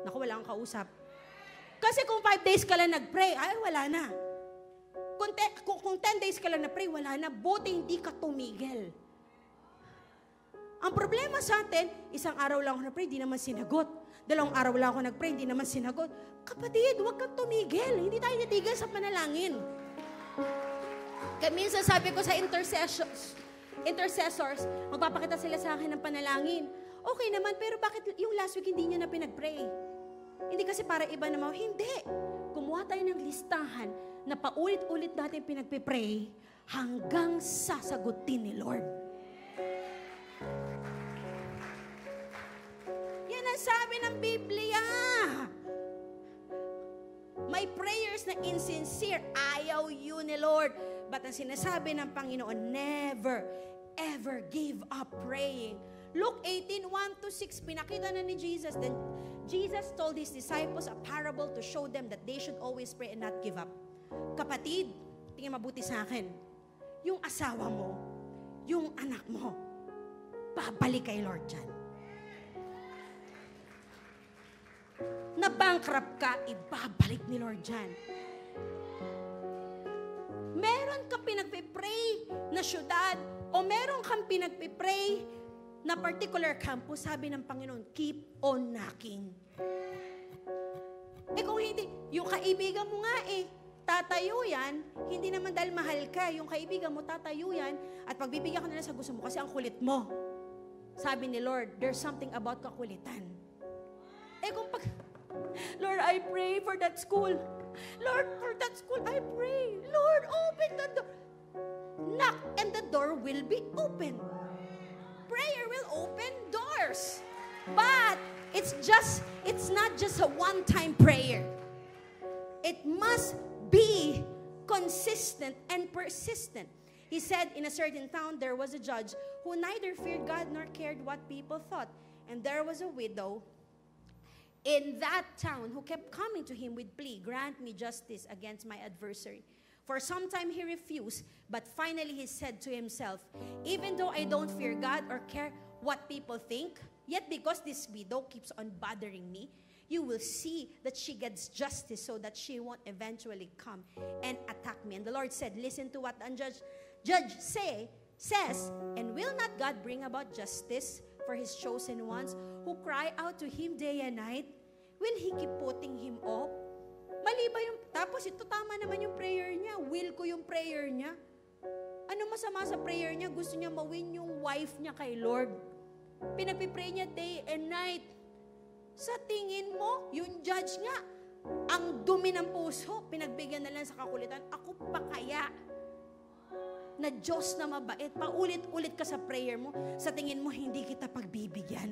C: Naku, wala kang kausap. Kasi kung 5 days ka lang nagpray, ay wala na. Kung 10 days ka lang nagpray, wala na. Buti hindi ka tumigil. Ang problema sa atin, isang araw lang ako nagpray, di naman sinagot. 2 araw wala ako nag-pray, hindi naman sinagot. Kapatid, huwag kang tumigil. Hindi tayo natigil sa panalangin. Kaya minsan sabi ko sa intercessors, magpapakita sila sa akin ng panalangin. Okay naman, pero bakit yung last week hindi nyo na pinag-pray? Hindi kasi para iba naman. Hindi. Kumuha tayo ng listahan na paulit-ulit natin pinagpipray hanggang sasagutin ni Lord. Yan ang sabi ng Biblia. May prayers na insincere, ayaw yun ni Lord. But ang sinasabi ng Panginoon, never, ever give up praying. Luke 18:1-6, pinakita na ni Jesus. Then Jesus told His disciples a parable to show them that they should always pray and not give up. Kapatid, tingin mabuti sa akin. Yung asawa mo, yung anak mo, babalik kay Lord dyan. Na-bankrupt ka, ibabalik ni Lord dyan. Meron kang pinagpipray na syudad o meron kang pinagpipray na particular campus, sabi ng Panginoon, keep on knocking. Kung hindi, yung kaibigan mo nga tatayo yan, hindi naman dahil mahal ka, yung kaibigan mo tatayo yan, at pagbibigyan ka nila sa gusto mo kasi ang kulit mo. Sabi ni Lord, there's something about kakulitan. Kung Lord, I pray for that school. Lord, for that school, I pray. Lord, open the door. Knock and the door will be open. Prayer will open doors. But it's not just a one-time prayer. It must be consistent and persistent. He said in a certain town there was a judge who neither feared God nor cared what people thought. And there was a widow in that town who kept coming to him with plea, grant me justice against my adversary. For some time he refused, but finally he said to himself, even though I don't fear God or care what people think, yet because this widow keeps on bothering me, you will see that she gets justice so that she won't eventually come and attack me. And the Lord said, listen to what the judge says, and will not God bring about justice for His chosen ones who cry out to Him day and night? Will He keep putting him off? Mali ba yung, tapos ito tama naman yung prayer niya, will ko yung prayer niya. Ano masama sa prayer niya? Gusto niya mawin yung wife niya kay Lord. Pinagpipray niya day and night. Sa tingin mo, yung judge nga, ang dumi ng puso, pinagbigyan na lang sa kakulitan. Ako pa kaya na Diyos na mabait, paulit-ulit ka sa prayer mo, sa tingin mo, hindi kita pagbibigyan.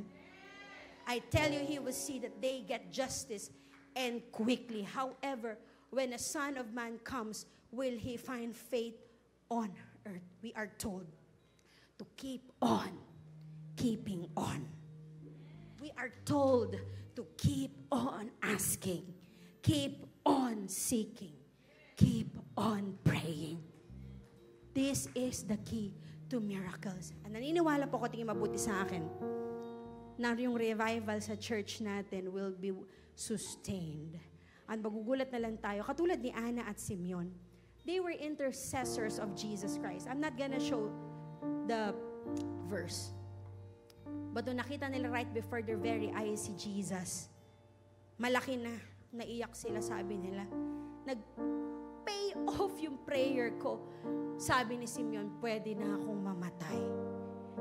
C: I tell you, He will see that they get justice and quickly. However, when a Son of Man comes, will He find faith on earth? We are told to keep on keeping on. We are told to keep on asking, keep on seeking, keep on praying. This is the key to miracles. And naniniwala po ko, tingin mabuti sa akin, na yung revival sa church natin will be sustained. At magugulat na lang tayo, katulad ni Ana at Simeon. They were intercessors of Jesus Christ. I'm not gonna show the verse. But nung nakita nila right before their very eyes si Jesus, malaki na, naiyak sila, sabi nila. Nag-pay off yung prayer ko. Sabi ni Simeon, pwede na akong mamatay.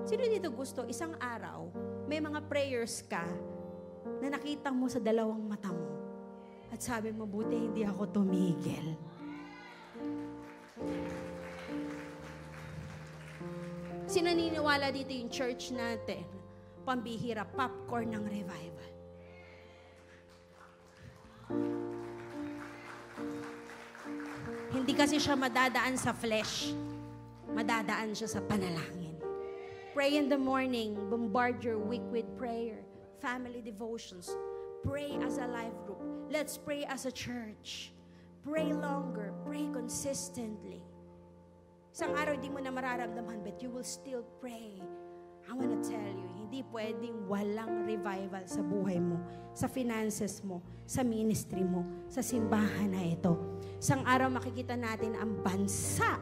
C: Sino dito gusto, isang araw, may mga prayers ka na nakita mo sa dalawang mata mo. At sabi mo, buti hindi ako tumigil. Sino naniniwala dito yung church natin? Pambihira, popcorn ng revival. Hindi kasi siya madadaan sa flesh. Madadaan siya sa panalangin. Pray in the morning. Bombard your week with prayer. Family devotions. Pray as a life group. Let's pray as a church. Pray longer. Pray consistently. Isang araw di mo na mararamdaman, but you will still pray. I want to tell you, hindi pwedeng walang revival sa buhay mo, sa finances mo, sa ministry mo, sa simbahan na ito. Isang araw makikita natin ang bansa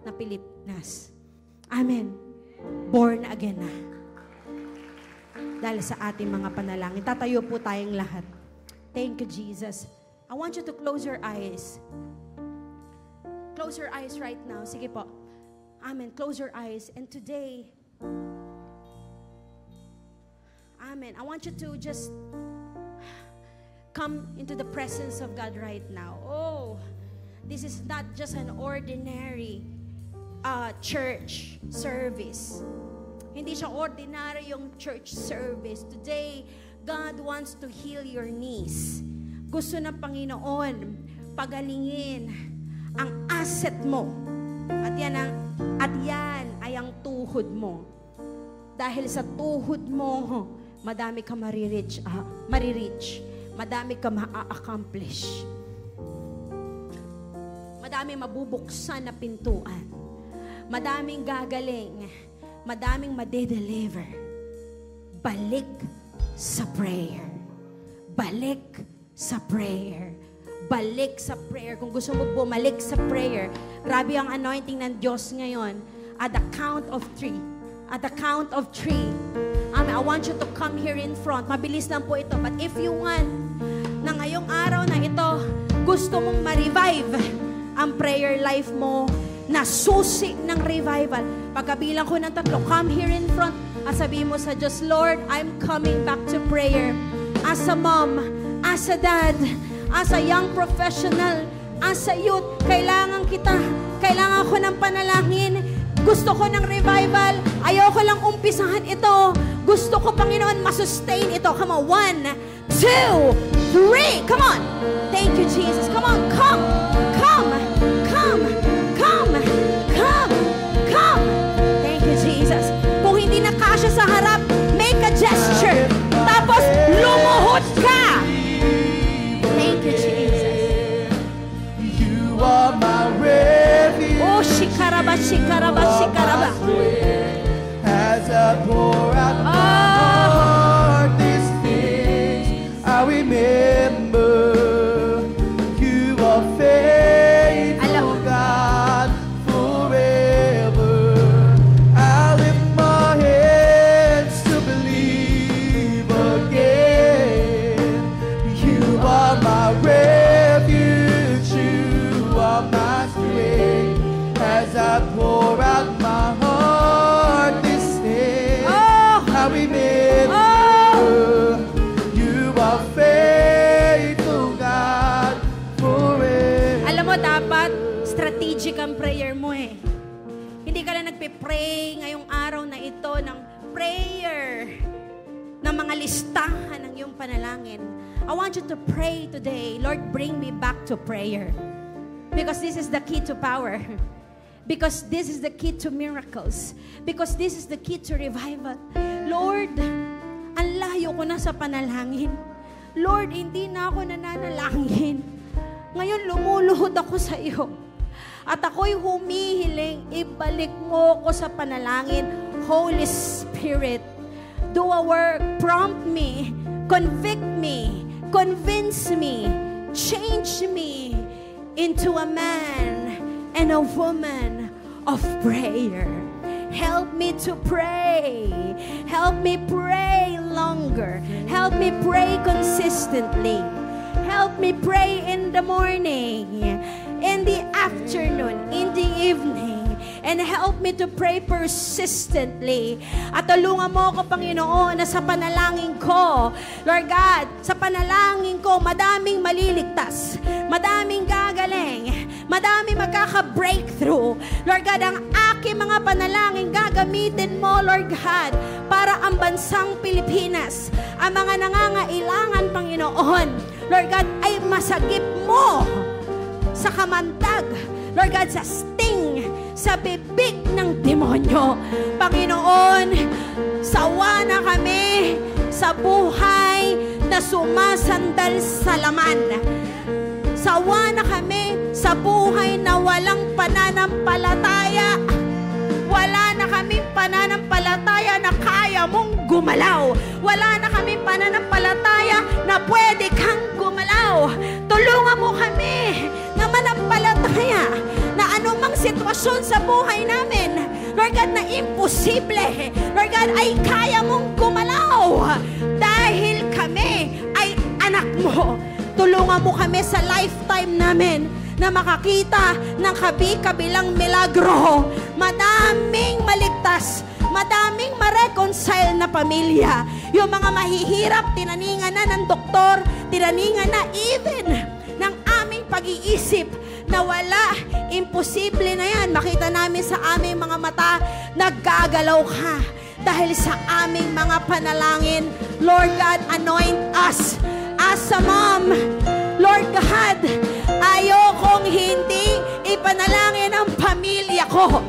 C: na Pilipinas. Amen. Born again na. dahil sa ating mga panalangin. Tatayo po tayong lahat. Thank you, Jesus. I want you to close your eyes. Close your eyes right now. Sige po. Amen. Close your eyes. And today, amen, I want you to just come into the presence of God right now. Oh, this is not just an ordinary church service. Hindi siya ordinary yung church service. Today, God wants to heal your knees. Gusto ng Panginoon pagalingin ang asset mo. At yan ay ang tuhod mo. Dahil sa tuhod mo, madami ka marireach. Madami ka ma-accomplish. Madami mabubuksan na pintuan. Madaming gagaling. Madaming madedeliver. Balik sa prayer. Balik sa prayer. Balik sa prayer. Kung gusto mo bumalik sa prayer, grabe ang anointing ng Diyos ngayon. At the count of 3. At the count of 3. I want you to come here in front. Mabilis lang po ito. But if you want, na ngayong araw na ito, gusto mong ma-revive ang prayer life mo, na susi ng revival. Pagkabilang ko ng 3, come here in front at sabihin mo sa Diyos, Lord, I'm coming back to prayer. As a mom, as a dad, as a young professional, as a youth, kailangan ko ng panalangin. Gusto ko ng revival. Ayoko lang umpisahan ito. Gusto ko, Panginoon, masustain ito. Come on, 1, 2, 3. Come on. Thank you, Jesus. Come on, come. Thank you, Jesus. Kung hindi na kasya sa harap, make a gesture. Tapos, lumuhod ka. Thank you, Jesus.
A: You are my refuge.
C: Oh, shikaraba.
A: As I pour out my heart, these things I remember. You are faithful, God, forever. I lift my hands to believe again. You are my refuge, you are my strength. As I pour out my heart, this day I remember. You are faithful, God, forever.
C: Alam mo, dapat strategic ang prayer mo eh. Hindi ka lang nagpe-pray ngayong araw na ito ng prayer, ng mga listahan ng iyong panalangin. I want you to pray today, Lord, bring me back to prayer. Because this is the key to power. Because this is the key to miracles. Because this is the key to revival. Lord, ang layo ko na sa panalangin. Lord, hindi na ako nananalangin. Ngayon, lumuluhod ako sa iyo. At ako'y humihiling, ibalik mo ko sa panalangin. Holy Spirit, do a work, prompt me, convict me, convince me, change me into a man and a woman of prayer. Help me to pray. Help me pray longer. Help me pray consistently. Help me pray in the morning, in the afternoon, in the evening. And help me to pray persistently. At tulungan mo ako, Panginoon, na sa panalangin ko, Lord God, sa panalangin ko, madaming maliligtas, madaming gagaling, madaming magkaka-breakthrough. Lord God, ang aking mga panalangin gagamitin mo, Lord God, para ang bansang Pilipinas, ang mga nangangailangan, Panginoon, Lord God, ay masagip mo sa kamandag, Lord God, sa sting, sa bibig ng demonyo. Panginoon, sawa na kami sa buhay na sumasandal sa laman. Sawa na kami sa buhay na walang pananampalataya. Wala na kaming pananampalataya na kaya mong gumalaw. Wala na kaming pananampalataya na pwede kang gumalaw. Tulungan mo kami na manampalataya na anumang sitwasyon sa buhay namin, Lord Lord God, na imposible, Lord God, ay kaya mong gumalaw. Dahil kami ay anak mo. Tulungan mo kami sa lifetime namin na makakita ng kabi-kabilang milagro. Madaming maligtas, madaming ma-reconcile na pamilya. Yung mga mahihirap, tinaningan na ng doktor, tinaningan na even ng aming pag-iisip na wala, imposible na yan. Makita namin sa aming mga mata, naggagalaw ka dahil sa aming mga panalangin. Lord God, anoint us as a mom. Lord God, ayokong hindi ipanalangin ang pamilya ko.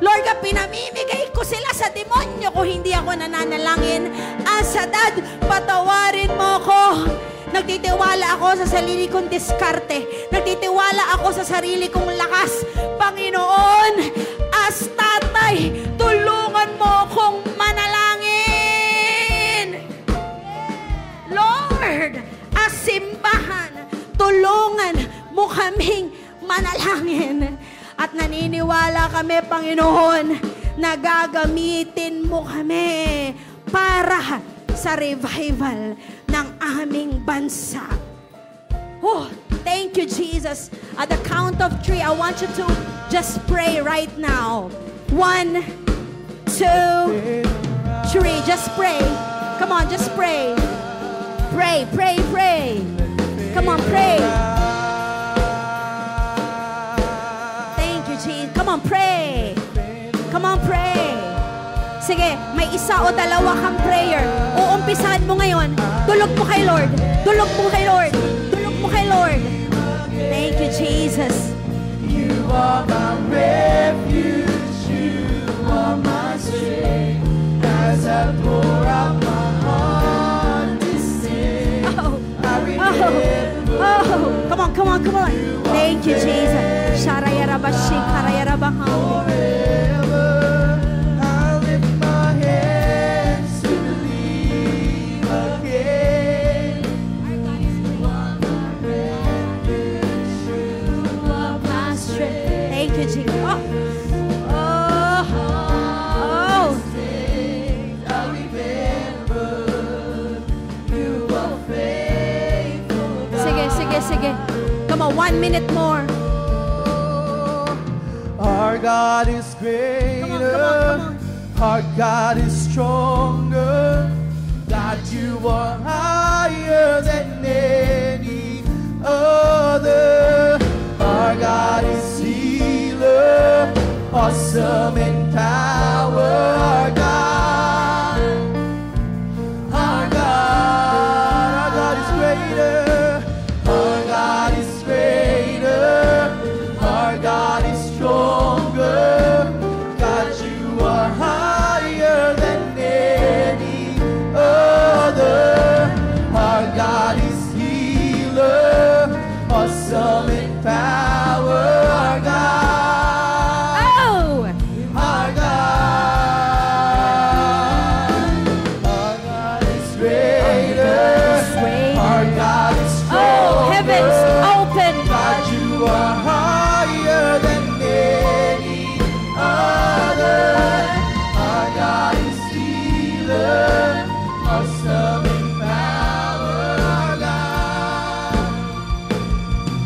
C: Lord God, pinamimigay ko sila sa demonyo kung hindi ako nananalangin. As a dad, patawarin mo ko. Nagtitiwala ako sa sarili kong diskarte. Nagtitiwala ako sa sarili kong lakas. Panginoon, as tatay, tulungan mo akong manalangin. Lord, as simbahan, tulungan mo kaming manalangin. At naniniwala kami, Panginoon, na gagamitin mo kami para sa revival ng aming bansa. Oh, thank you, Jesus. At the count of 3, I want you to just pray right now. 1, 2, 3. Just pray. Come on, just pray. Pray, pray, pray. Come on, pray. Thank you, Jesus. Come on, pray. Come on, pray. Sige, may isa o dalawa kang prayer. Uumpisahan mo ngayon. Tulog mo kay Lord. Tulog mo kay Lord. Tulog mo kay Lord. Thank you, Jesus.
A: You are my refuge, you are my strength. As I pour out my heart to sing, I remember.
C: Come on, come on, come on. Thank you, Jesus. Sharayarabashi, karayarabaham. Sige. Come on, 1 minute more.
A: Our God is greater.
C: Come on.
A: Our God is stronger. God, you are higher than any other. Our God is healer, awesome in power. Our God is greater. God is stronger. God, you are higher than any other. Our God is healer, awesome in power. Our God, our God is greater. Our God is stronger.
C: Heavens open.
A: God, you are higher than any other. Our God is healer, awesome in power.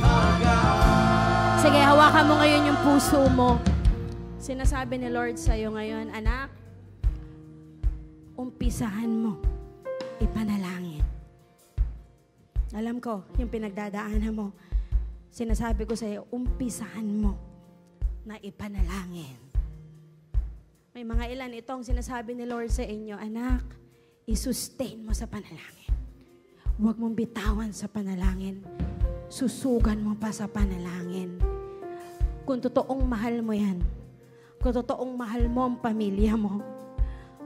A: Our God.
C: Sige, hawakan mo ngayon yung puso mo. Sinasabi ni Lord sa'yo ngayon, anak, umpisahan mo ipanalangin. Alam ko, yung pinagdadaanan mo, sinasabi ko sa'yo, umpisahan mo na ipanalangin. May mga ilan itong sinasabi ni Lord sa inyo, anak, isustain mo sa panalangin. Huwag mong bitawan sa panalangin. Susugan mo pa sa panalangin. Kung totoong mahal mo yan, kung totoong mahal mo ang pamilya mo,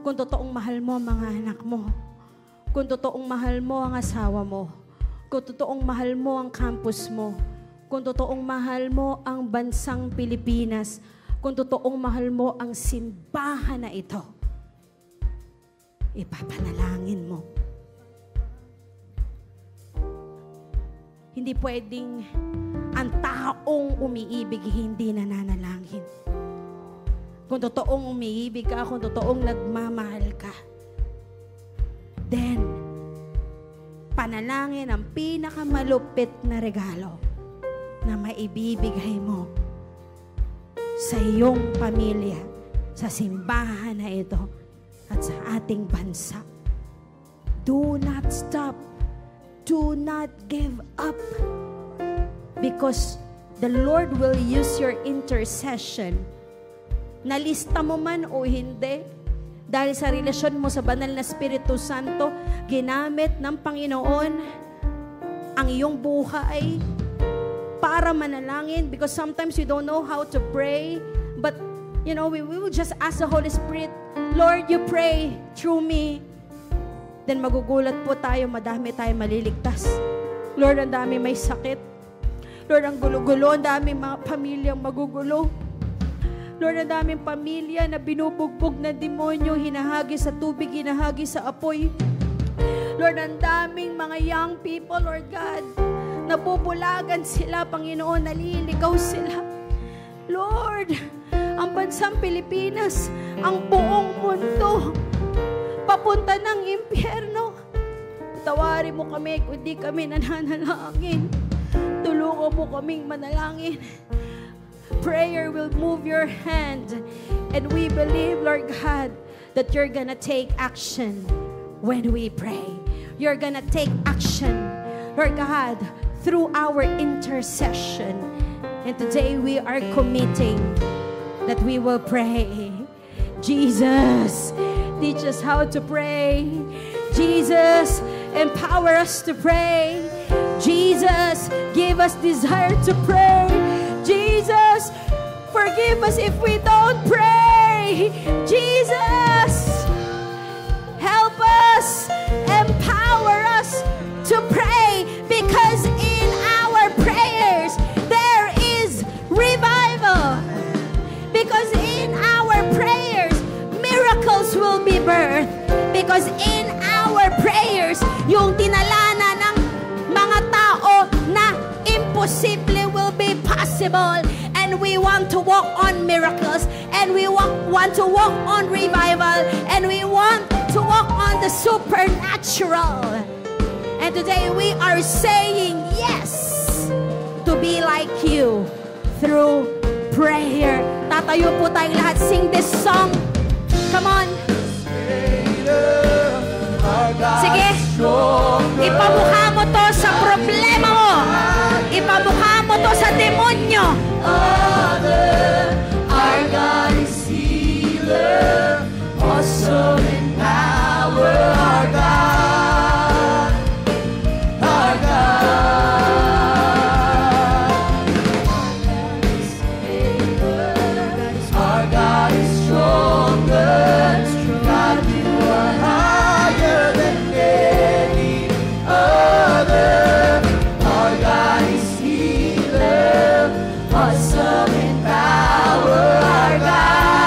C: kung totoong mahal mo ang mga anak mo, kung totoong mahal mo ang asawa mo, kung totoong mahal mo ang campus mo, kung totoong mahal mo ang bansang Pilipinas, kung totoong mahal mo ang simbahan na ito, ipapanalangin mo. Hindi pwedeng ang taong umiibig hindi nananalangin. kung totoong umiibig ka, kung totoong nagmamahal ka, then, panalangin ang pinakamalupit na regalo na maibibigay mo sa iyong pamilya, sa simbahan na ito, at sa ating bansa. Do not stop. Do not give up. Because the Lord will use your intercession. Nalista mo man o hindi, dahil sa relasyon mo sa banal na Espiritu Santo, ginamit ng Panginoon ang iyong buhay para manalangin. Because sometimes you don't know how to pray, but we will just ask the Holy Spirit, Lord, you pray through me. Then magugulat po tayo, madami tayo maliligtas. Lord, ang dami may sakit. Lord, ang gulo-gulo, ang dami mga pamilyang magugulo. Lord, ang daming pamilya na binubugbog na demonyo, hinahagi sa tubig, hinahagi sa apoy. Lord, ang daming mga young people, Lord God, nabubulagan sila, Panginoon, naliligaw sila. Lord, ang bansang Pilipinas, ang buong mundo, papunta ng impyerno. Tawarin mo kami kung di kami nananalangin. Tulungan mo kaming manalangin. Prayer will move your hand. And we believe, Lord God, that you're gonna take action when we pray. You're gonna take action, Lord God, through our intercession. And today we are committing that we will pray. Jesus, teach us how to pray. Jesus, empower us to pray. Jesus, give us desire to pray. Jesus, forgive us if we don't pray. Jesus, help us, empower us to pray, because in our prayers there is revival. Because in our prayers, miracles will be birthed. Because in our prayers, yung tinalana ng mga tao na imposible will be possible. And we want to walk on miracles. And we want to walk on revival. And we want to walk on the supernatural. And today we are saying yes to be like you through prayer. Tatayo po tayong lahat. Sing this song. Come on. Sige. Ipamukha mo to sa problema mo. Ipamukha mo to sa demonyo.
A: Our God is healer, awesome in power. Our God, our God. Our God is stronger. God, you are higher than any other. Our God is healer, awesome in power. Our God.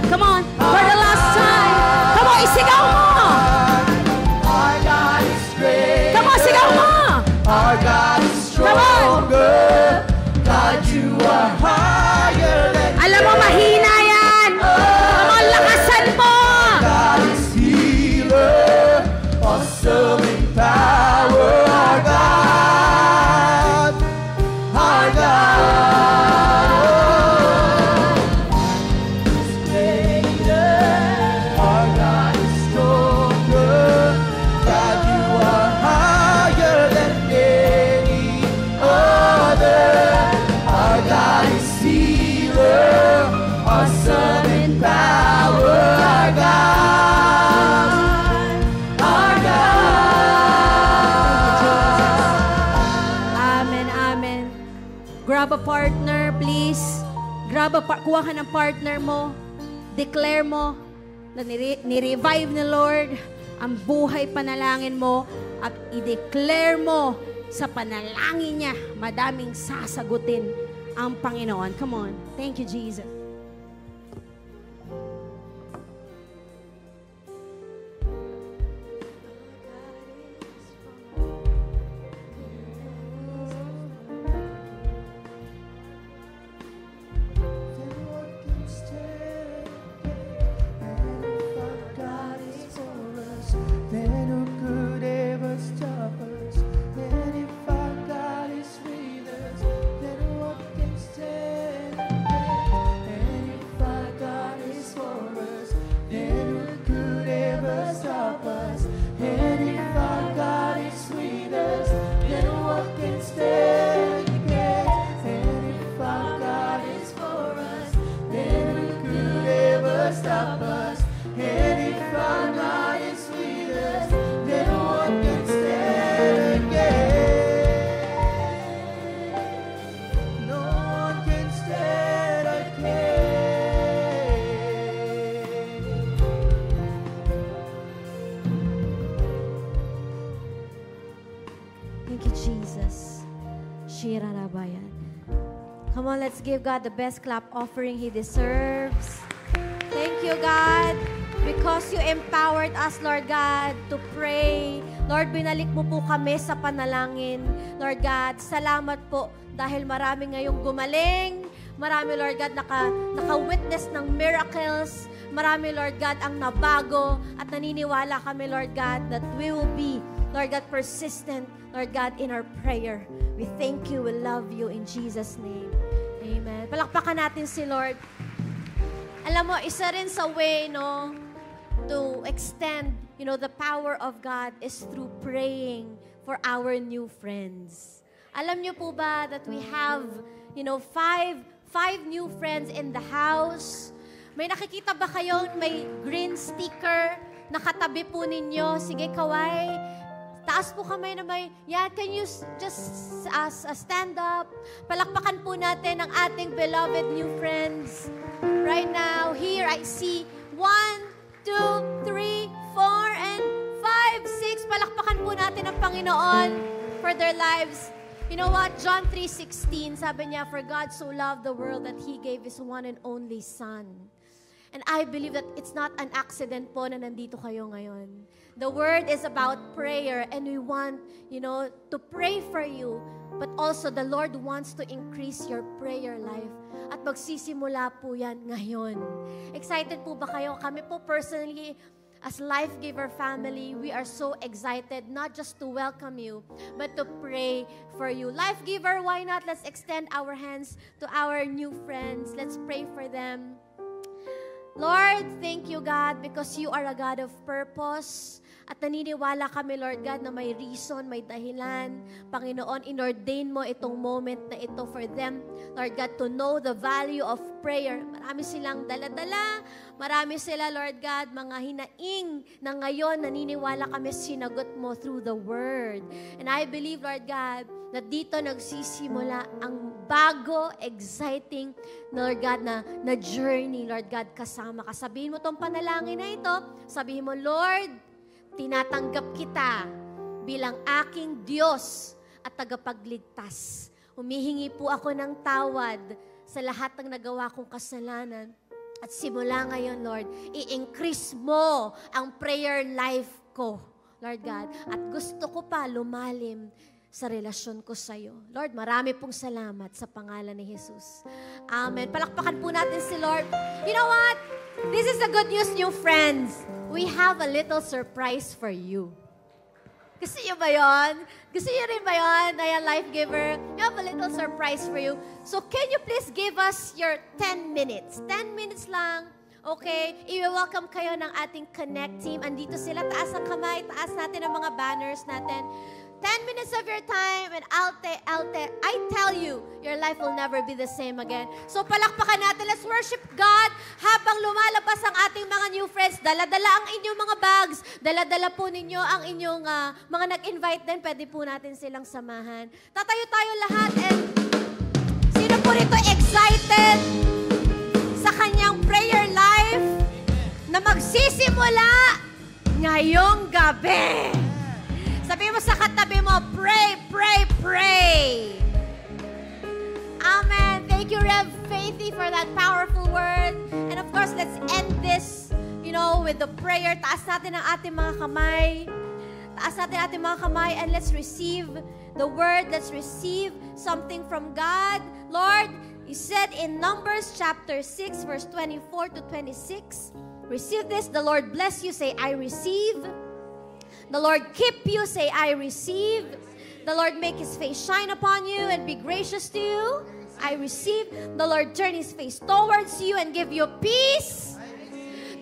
C: Come on, for the last time. Come on, isigaw mo.
A: Our God is great.
C: Come on, sigaw mo.
A: Our God is stronger. God, you are higher than
C: Alam mo, mahina yan. Come on, lakasan mo.
A: God is healer, awesome in power. Our God, our God is greater. Our God is stronger. God, you are higher than any other. Our God is healer, awesome in power. Our God, our God.
C: Amen, amen. Grab a partner, please. Kuha ka ng partner mo. Declare mo na ni-revive ni Lord ang buhay panalangin mo at i-declare mo sa panalangin niya, madaming sasagutin ang Panginoon. Come on. Thank you, Jesus. Thank you, Jesus. Shirarabayan. Come on, let's give God the best clap offering He deserves. Thank you, God, because you empowered us, Lord God, to pray. Lord, binalik mo po kami sa panalangin. Lord God, salamat po dahil marami ngayong gumaling. Marami, Lord God, naka-witness ng miracles. Marami, Lord God, ang nabago. At naniniwala kami, Lord God, that we will be, Lord God, persistent, Lord God, in our prayer. We thank you, we love you, in Jesus' name. Amen. Palakpakan natin si Lord. Alam mo, isa rin sa way, no, to extend, the power of God is through praying for our new friends. Alam niyo po ba that we have, five new friends in the house? May nakikita ba kayong may green sticker nakatabi po ninyo? Sige, kaway. Taas po kamay na may, can you just stand up? Palakpakan po natin ang ating beloved new friends. Right now, here I see 1, 2, 3, 4, and 5, 6. Palakpakan po natin ang Panginoon for their lives. You know what? John 3:16, sabi niya, "For God so loved the world that He gave His one and only Son." And I believe that it's not an accident po na nandito kayo ngayon. The word is about prayer and we want, to pray for you. But also, the Lord wants to increase your prayer life. At magsisimula po yan ngayon. Excited po ba kayo? Kami po personally, as Life Giver family, we are so excited not just to welcome you, but to pray for you. Life Giver, why not? Let's extend our hands to our new friends. Let's pray for them. Lord, thank you, God, because you are a God of purpose. At naniniwala kami, Lord God, na may reason, may dahilan. Panginoon, inordain mo itong moment na ito for them, Lord God, to know the value of prayer. Marami silang dala-dala. Marami sila, Lord God, mga hinaing na ngayon naniniwala kami sinagot mo through the Word. And I believe, Lord God, na dito nagsisimula ang bago, exciting, Lord God, na journey, Lord God, kasama ka. Sabihin mo tong panalangin na ito. Sabihin mo, Lord, tinatanggap kita bilang aking Diyos at tagapagligtas. Humihingi po ako ng tawad sa lahat ng nagawa kong kasalanan. At simula ngayon, Lord, i-increase mo ang prayer life ko, Lord God. At gusto ko pa lumalim sa relasyon ko sa iyo. Lord, marami pong salamat sa pangalan ni Jesus. Amen. Palakpakan po natin si Lord. You know what? This is the good news, new friends. We have a little surprise for you. Gusto niyo ba yun? Gusto niyo rin ba yun? Ayan, Life Giver. We have a little surprise for you. So can you please give us your 10 minutes? 10 minutes lang. Okay? I-welcome kayo ng ating Connect team. Andito sila. Taas ang kamay. Taas natin ang mga banners natin. 10 minutes of your time and I tell you, your life will never be the same again. So palakpakan natin. Let's worship God habang lumalabas ang ating mga new friends. Dala-dala ang inyong mga bags. Dala-dala po ninyo ang inyong mga nag-invite din. Pwede po natin silang samahan. Tatayo tayo lahat and sino po rito excited sa kanyang prayer life na magsisimula ngayong gabi? Sabi mo sa katabi mo, pray, pray, pray. Amen. Thank you, Rev Faithy, for that powerful word. And of course, let's end this, with the prayer. Taas natin ang ating mga kamay. Taas natin ang ating mga kamay and let's receive the word. Let's receive something from God. Lord, you said in Numbers chapter 6, verse 24 to 26, receive this. The Lord bless you. Say, I receive. The Lord keep you. Say, I receive. The Lord make His face shine upon you and be gracious to you. I receive. The Lord turn His face towards you and give you peace.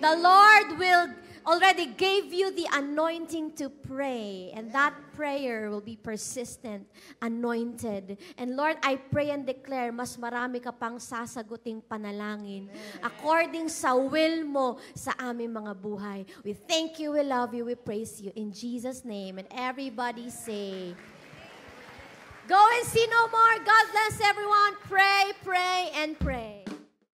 C: The Lord will already gave you the anointing to pray. And that prayer will be persistent, anointed. And Lord, I pray and declare, mas marami ka pang sasaguting panalangin. According sa will mo sa aming mga buhay. We thank you, we love you, we praise you. In Jesus' name. And everybody say, go and see no more. God bless everyone. Pray, pray, and pray.